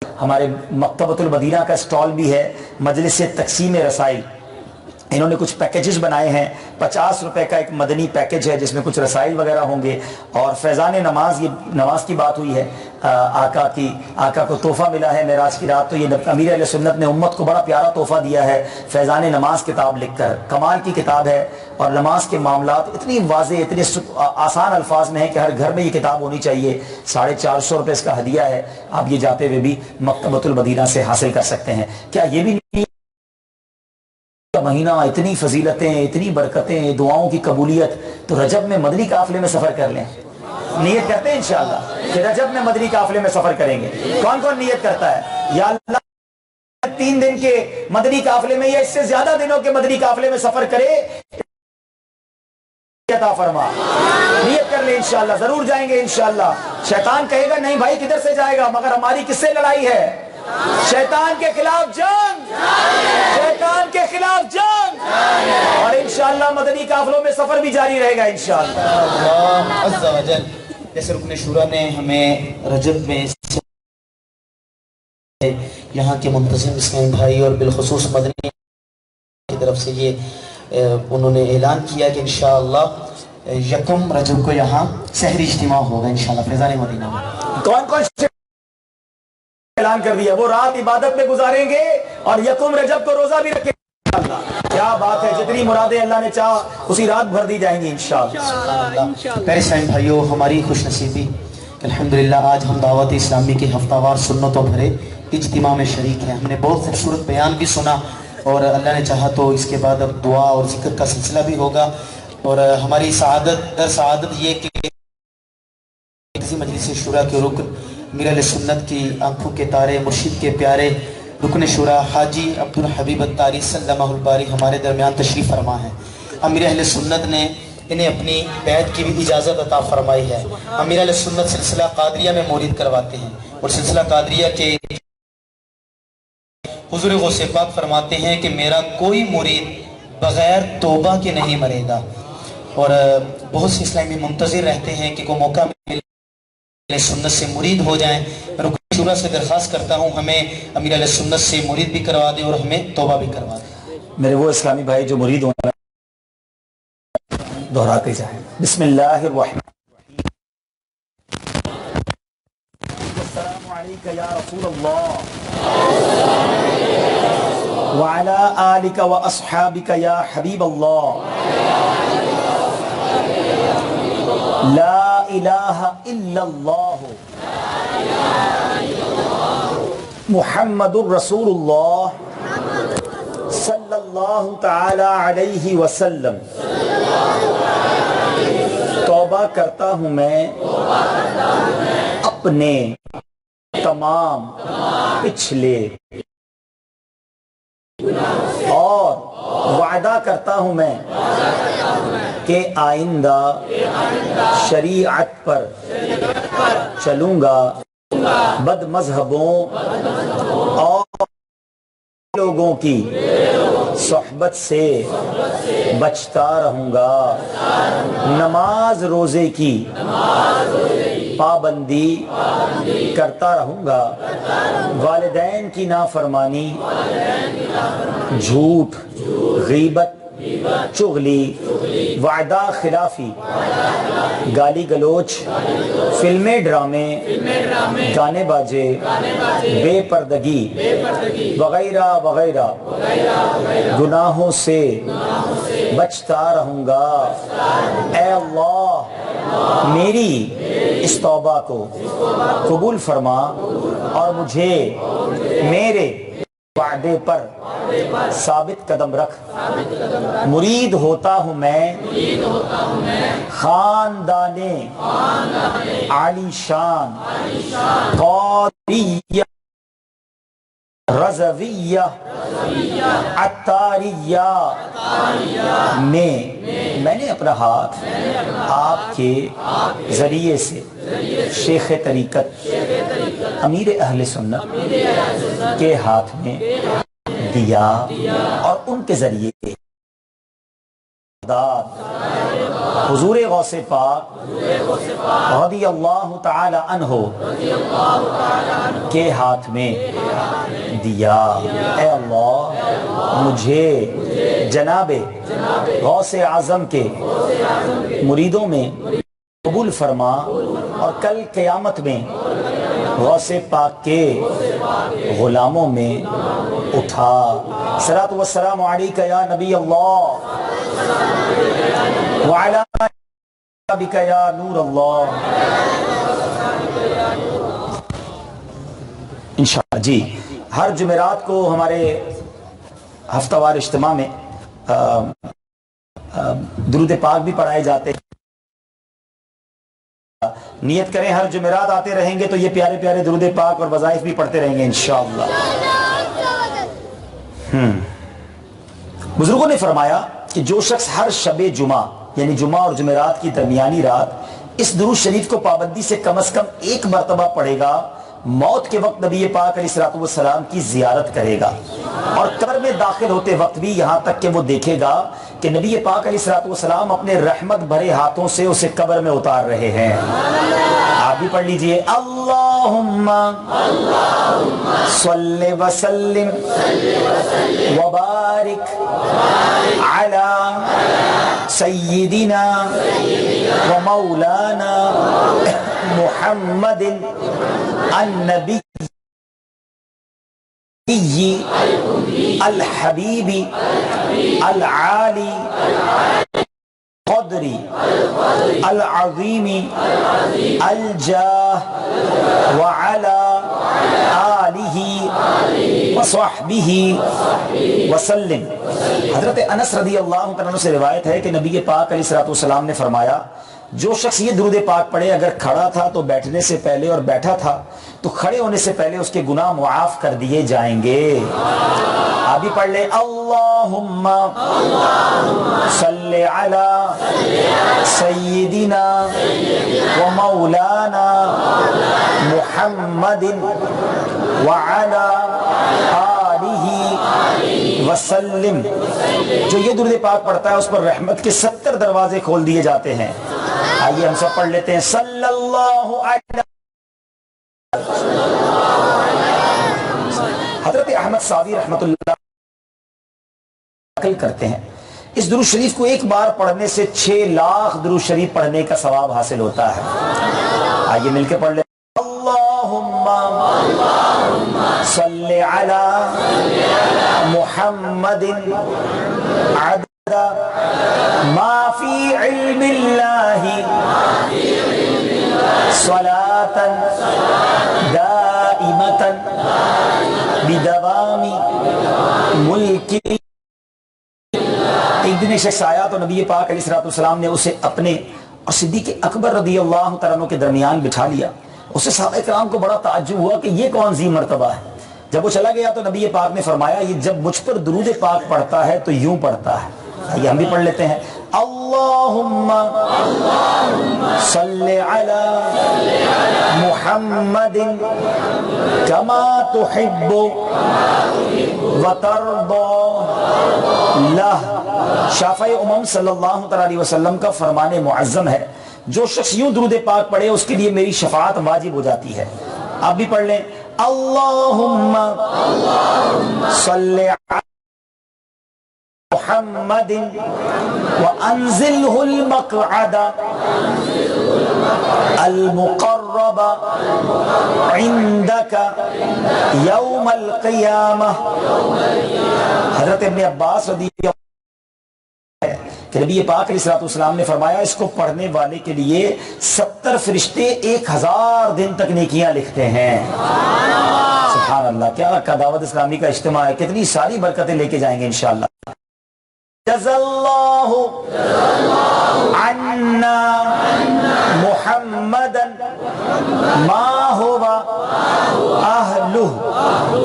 ہمارے مکتبۃ المدینہ کا اسٹال بھی ہے, مجلس تقسیم رسائل. انہوں نے کچھ پیکیجز بنائے ہیں. 50 روپے کا ایک مدنی پیکیج ہے جس میں کچھ رسائل وغیرہ ہوں گے, اور فیضان نماز, یہ نماز کی بات ہوئی ہے, آقا کو تحفہ ملا ہے معراج کی رات. تو یہ امیر اہل سنت نے امت کو بڑا پیارا تحفہ دیا ہے, فیضان نماز کتاب لکھ کر. کمال کی کتاب ہے, اور نماز کے معاملات اتنی واضح اتنے آسان الفاظ میں ہیں کہ ہر گھر میں یہ کتاب ہونی چاہیے. 450 روپے اس کا ہدیہ ہے. آپ یہ جاتے ہوئے بھی مکتبۃ المدینہ سے حاصل کر سکتے ہیں. کیا یہ بھی نہیں مہینہ, اتنی فضیلتیں, اتنی برکتیں, دعاؤں کی قبولیت, تو رجب میں مدنی قافلے میں سفر کر لیں. نیت کرتے ہیں انشاءاللہ کہ رجب میں مدنی قافلے میں سفر کریں گے. کون کون نیت کرتا ہے؟ یا اللہ 3 دن کے مدنی قافلے میں یا اس سے زیادہ دنوں کے مدنی قافلے میں سفر کرے, عطا فرما. نیت کر لیں انشاءاللہ, ضرور جائیں گے انشاءاللہ. شیطان کہے گا نہیں بھائی کدھر سے جائے گا, مگر ہماری کس سے لڑائی ہے؟ شیطان کے خلاف جنگ, شیطان کے خلاف جنگ. اور انشاءاللہ مدنی قافلوں میں سفر بھی جاری رہے گا انشاءاللہ. اللہ عز و جل جیسے رکن شورا نے ہمیں رجب میں یہاں کے منتظم اسلام بھائی اور بالخصوص مدنی کی طرف سے یہ انہوں نے اعلان کیا کہ انشاءاللہ 1 رجب کو یہاں سحری اجتماع ہوگا انشاءاللہ فیضان مدینہ میں. کون کون اعلان کر دیا؟ وہ رات عبادت میں گزاریں گے اور 1 رجب کو روزہ بھی رکھیں گے. کیا بات ہے, جتنی مرادیں اللہ نے چاہا اسی رات بھر دی جائیں گی انشاءاللہ. پیارے اسلام بھائیو, ہماری خوش نصیبی کہ الحمدللہ آج ہم دعوت اسلامی کے ہفتہ وار سنتوں بھرے اجتماع میں شریک ہیں. ہم نے بہت خوبصورت بیان بھی سنا, اور اللہ نے چاہا تو اس کے بعد اب دعا اور ذکر کا سلسلہ بھی ہوگا. اور ہماری سعادت یہ کہ مجلس شورا کے رکن امیر اہل سنت کی آنکھوں کے تارے, مرشد کے پیارے رکن شورا حاجی عبدالحبیب الطاری سلمہ الباری ہمارے درمیان تشریف فرما ہے. امیر اہل سنت نے انہیں اپنی بیعت کی بھی اجازت عطا فرمائی ہے. امیر اہل سنت سلسلہ قادریہ میں مورد کرواتے ہیں, اور سلسلہ قادریہ کے حضور غوث پاک فرماتے ہیں کہ میرا کوئی مرید بغیر توبہ کے نہیں مرے گا. اور بہت سے اسلامی منتظر رہتے ہیں کہ کوئی موقع ملے سنت سے مرید ہو جائیں. رکن شورا سے درخواست کرتا ہوں ہمیں امیر اہل سنت سے مرید بھی کروا دیں اور ہمیں توبہ بھی کروا دیں. میرے وہ اسلامی بھائی جو مرید ہونا دہراتے جائیں. بسم اللہ الرحمن السلام علیکہ یا رسول اللہ وعلی آلک و اصحابک یا حبیب اللہ. لا الہ الا اللہ محمد الرسول اللہ صلی اللہ تعالی علیہ وسلم. توبہ کرتا ہوں میں اپنے تمام پچھلے اور وعدہ کرتا ہوں میں کہ آئندہ شریعت پر چلوں گا، بد مذہبوں اور لوگوں کی صحبت سے بچتا رہوں گا، نماز روزے کی پابندی کرتا رہوں گا، والدین کی نافرمانی، جھوٹ، غیبت، چغلی، وعدہ خلافی، گالی گلوچ، فلمیں ڈرامے، گانے باجے، بے پردگی وغیرہ وغیرہ گناہوں سے بچتا رہوں گا۔ اے اللہ میری اس توبہ کو قبول فرما اور مجھے میرے وعدے پر ثابت قدم رکھ۔ مرید ہوتا ہوں میں خاندان عالی شان قادریہ رضویہ عطاریہ میں نے اپنا ہاتھ آپ کے ذریعے سے شیخ طریقت امیر اہل سنت کے ہاتھ میں دیا اور ان کے ذریعے حضور غوث پاک رضی اللہ تعالی عنہ کے ہاتھ میں دیا۔ اے اللہ مجھے جناب غوث اعظم کے مریدوں میں قبول فرما اور کل قیامت میں غوث پاک کے غلاموں میں اٹھا۔ صلاۃ والسلام علیک یا نبی اللہ وعلی آلک یا نور اللہ۔ انشاءاللہ جی ہر جمعرات کو ہمارے ہفتہ وار اجتماع میں درود پاک بھی پڑھائے جاتے ہیں۔ نیت کریں ہر جمعرات آتے رہیں گے تو یہ پیارے پیارے درود پاک اور وظائف بھی پڑھتے رہیں گے انشاءاللہ۔ بزرگوں نے فرمایا کہ جو شخص ہر شب جمعہ یعنی جمعہ اور جمعرات کی درمیانی رات اس درود شریف کو پابندی سے کم از کم ایک مرتبہ پڑھے گا، موت کے وقت نبی پاک علیہ الصلوۃ والسلام کی زیارت کرے گا، اور قبر میں داخل ہوتے وقت بھی یہاں تک کہ وہ دیکھے گا کہ نبی پاک علیہ الصلوۃ والسلام اپنے رحمت بھرے ہاتھوں سے اسے قبر میں اتار رہے ہیں۔ آپ بھی پڑھ لیجئے اللہم صلی وسلم وبارک علی سیدنا ومولانا محمد النبی الحبیب العالی قدری العظیم الجاہ وعلی آلہ وصحبہ وسلم۔ حضرت انس رضی اللہ عنہ سے روایت ہے کہ نبی پاک علیہ الصلوۃ والسلام نے فرمایا جو شخص یہ درود پاک پڑھے اگر کھڑا تھا تو بیٹھنے سے پہلے اور بیٹھا تھا تو کھڑے ہونے سے پہلے اس کے گناہ معاف کر دیے جائیں گے۔ آپ بھی پڑھ لیں اللہم صلی علی سیدنا و مولانا محمد وعلی آلہ وسلم۔ جو یہ درود پاک پڑھتا ہے اس پر رحمت کے 70 دروازے کھول دیے جاتے ہیں۔ آئیے ہم سب پڑھ لیتے ہیں صلی اللہ علیہ۔ حضرت احمد صاوی رحمۃ اللہ نقل کرتے ہیں اس درود شریف کو ایک بار پڑھنے سے 6 لاکھ درود شریف پڑھنے کا ثواب حاصل ہوتا ہے۔ آئیے مل کے پڑھ لیں اللہم صلی علی محمد عدد ما فی علم اللہ صلاة دائمة بدوام ملک۔ ایک دن ایک شخص آیا تو نبی پاک علیہ الصلوۃ والسلام نے اسے اپنے اور صدیق اکبر رضی اللہ تعالیٰ عنہ کے درمیان بٹھا لیا اسے صحابہ کرام کو بڑا تعجب ہوا کہ یہ کون سی مرتبہ ہے. جب وہ چلا گیا تو نبی پاک نے فرمایا یہ جب مجھ پر درود پاک پڑھتا ہے تو یوں پڑھتا ہے. یہ ہم بھی پڑھ لیتے ہیں, اللہم صلی علی محمد کما تحب وترضى لہ. شافعی امم صلی اللہ علیہ وسلم کا فرمان معظم ہے, جو شخص یوں درود پاک پڑھے اس کے لیے میری شفاعت واجب ہو جاتی ہے. آپ بھی پڑھ لیں, اللہم صلی علی محمد وانزلہ المقعد المقرب عندک یوم القیامہ. حضرت ابن عباس رضی اللہ کہ نبی پاک علیہ السلام نے فرمایا اس کو پڑھنے والے کے لیے 70 فرشتے 1000 دن تک نیکیاں لکھتے ہیں. سبحان اللہ, کیا دعوت اسلامی کا اجتماع ہے, کتنی ساری برکتیں لے کے جائیں گے انشاءاللہ. جزا اللہ عنا محمدا ما هو اہلہ.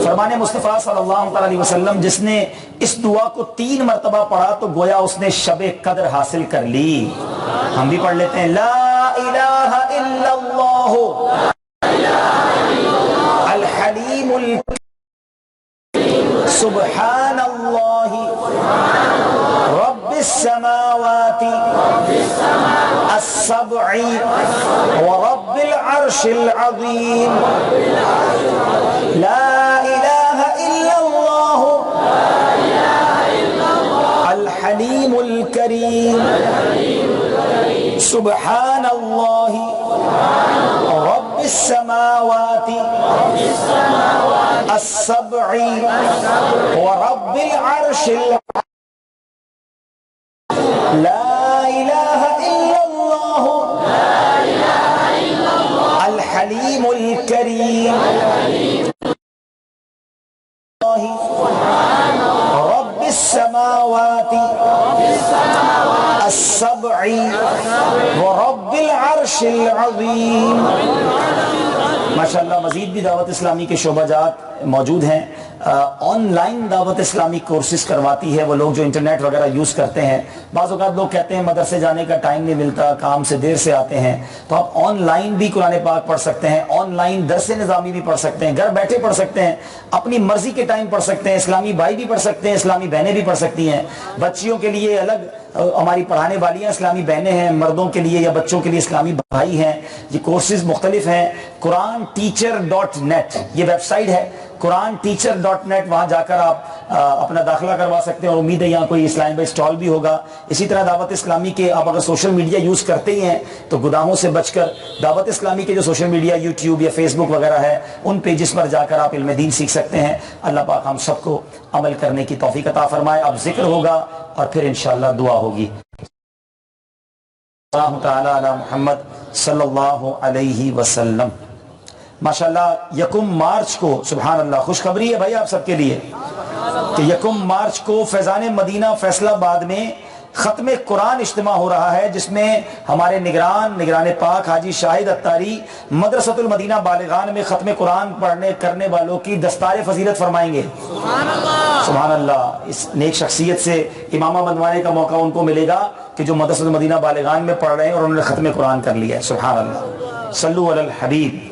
فرمان مصطفیٰ صلی اللہ علیہ وسلم جس نے اس دعا کو 3 مرتبہ پڑھا تو گویا اس نے شب قدر حاصل کر لی. ہم بھی پڑھ لیتے ہیں, لا الہ الا اللہ الحلیم سبحان اللہ رب السماوات السبع ورب العرش العظیم. لا الہ الا اللہ الحلیم الکریم سبحان اللہ رب السماوات السبع ورب العرش العظیم. لا الہ الا اللہ الحلیم الکریم رب السماوات السبع ورب العرش العظیم. ماشاءاللہ مزید بھی دعوت اسلامی کے شعبہ جات موجود ہیں. آن لائن دعوت اسلامی کورسز کرواتی ہے وہ لوگ جو انٹرنیٹ وغیرہ یوز کرتے ہیں. بعض اوقات لوگ کہتے ہیں مدرسے جانے کا ٹائم نہیں ملتا, کام سے دیر سے آتے ہیں, تو آپ آن لائن بھی قرآن پاک پڑھ سکتے ہیں, آن لائن درس نظامی بھی پڑھ سکتے ہیں, گھر بیٹھے پڑھ سکتے ہیں, اپنی مرضی کے ٹائم پڑھ سکتے ہیں. اسلامی بھائی بھی پڑھ سکتے ہیں, اسلامی بہنیں بھی پڑھ سکتی ہیں. بچیوں کے لیے الگ ہماری پڑھانے والی ہیں اسلامی بہنیں ہیں, مردوں کے لیے یا بچوں کے لیے اسلامی بھائی ہیں. یہ کورسز مختلف ہیں. QuranTeacher.net یہ ویب سائٹ ہے, QuranTeacher.net, وہاں جا کر آپ اپنا داخلہ کروا سکتے ہیں. اور امید ہے یہاں کوئی اسلام بھائی اسٹال بھی ہوگا. اسی طرح دعوت اسلامی کے آپ اگر سوشل میڈیا یوز کرتے ہی ہیں تو گناہوں سے بچ کر دعوت اسلامی کے جو سوشل میڈیا یوٹیوب یا فیس بک وغیرہ ہے ان پیجز پر جا کر آپ علم دین سیکھ سکتے ہیں. اللہ پاک ہم سب کو عمل کرنے کی توفیق عطا فرمائے. اب ذکر ہوگا اور پھر انشاءاللہ دعا ہوگی. اللہ تعالی علی محمد صلی اللہ علیہ وسلم. ماشاءاللہ 1 مارچ کو سبحان اللہ خوشخبری ہے بھائی آپ سب کے لیے کہ 1 مارچ کو فیضان مدینہ فیصل آباد میں ختم قرآن اجتماع ہو رہا ہے, جس میں ہمارے نگران پاک حاجی شاہد اتاری مدرسۃ المدینہ بالغان میں ختم قرآن پڑھنے کرنے والوں کی دستار فضیلت فرمائیں گے. سبحان اللہ. اس نیک شخصیت سے امامہ بنوانے کا موقع ان کو ملے گا کہ جو مدرسۃ المدینہ بالغان میں پڑھ رہے ہیں اور انہوں نے ختم قرآن کر لیا ہے. سبحان اللہ. صلو علی الحبیب.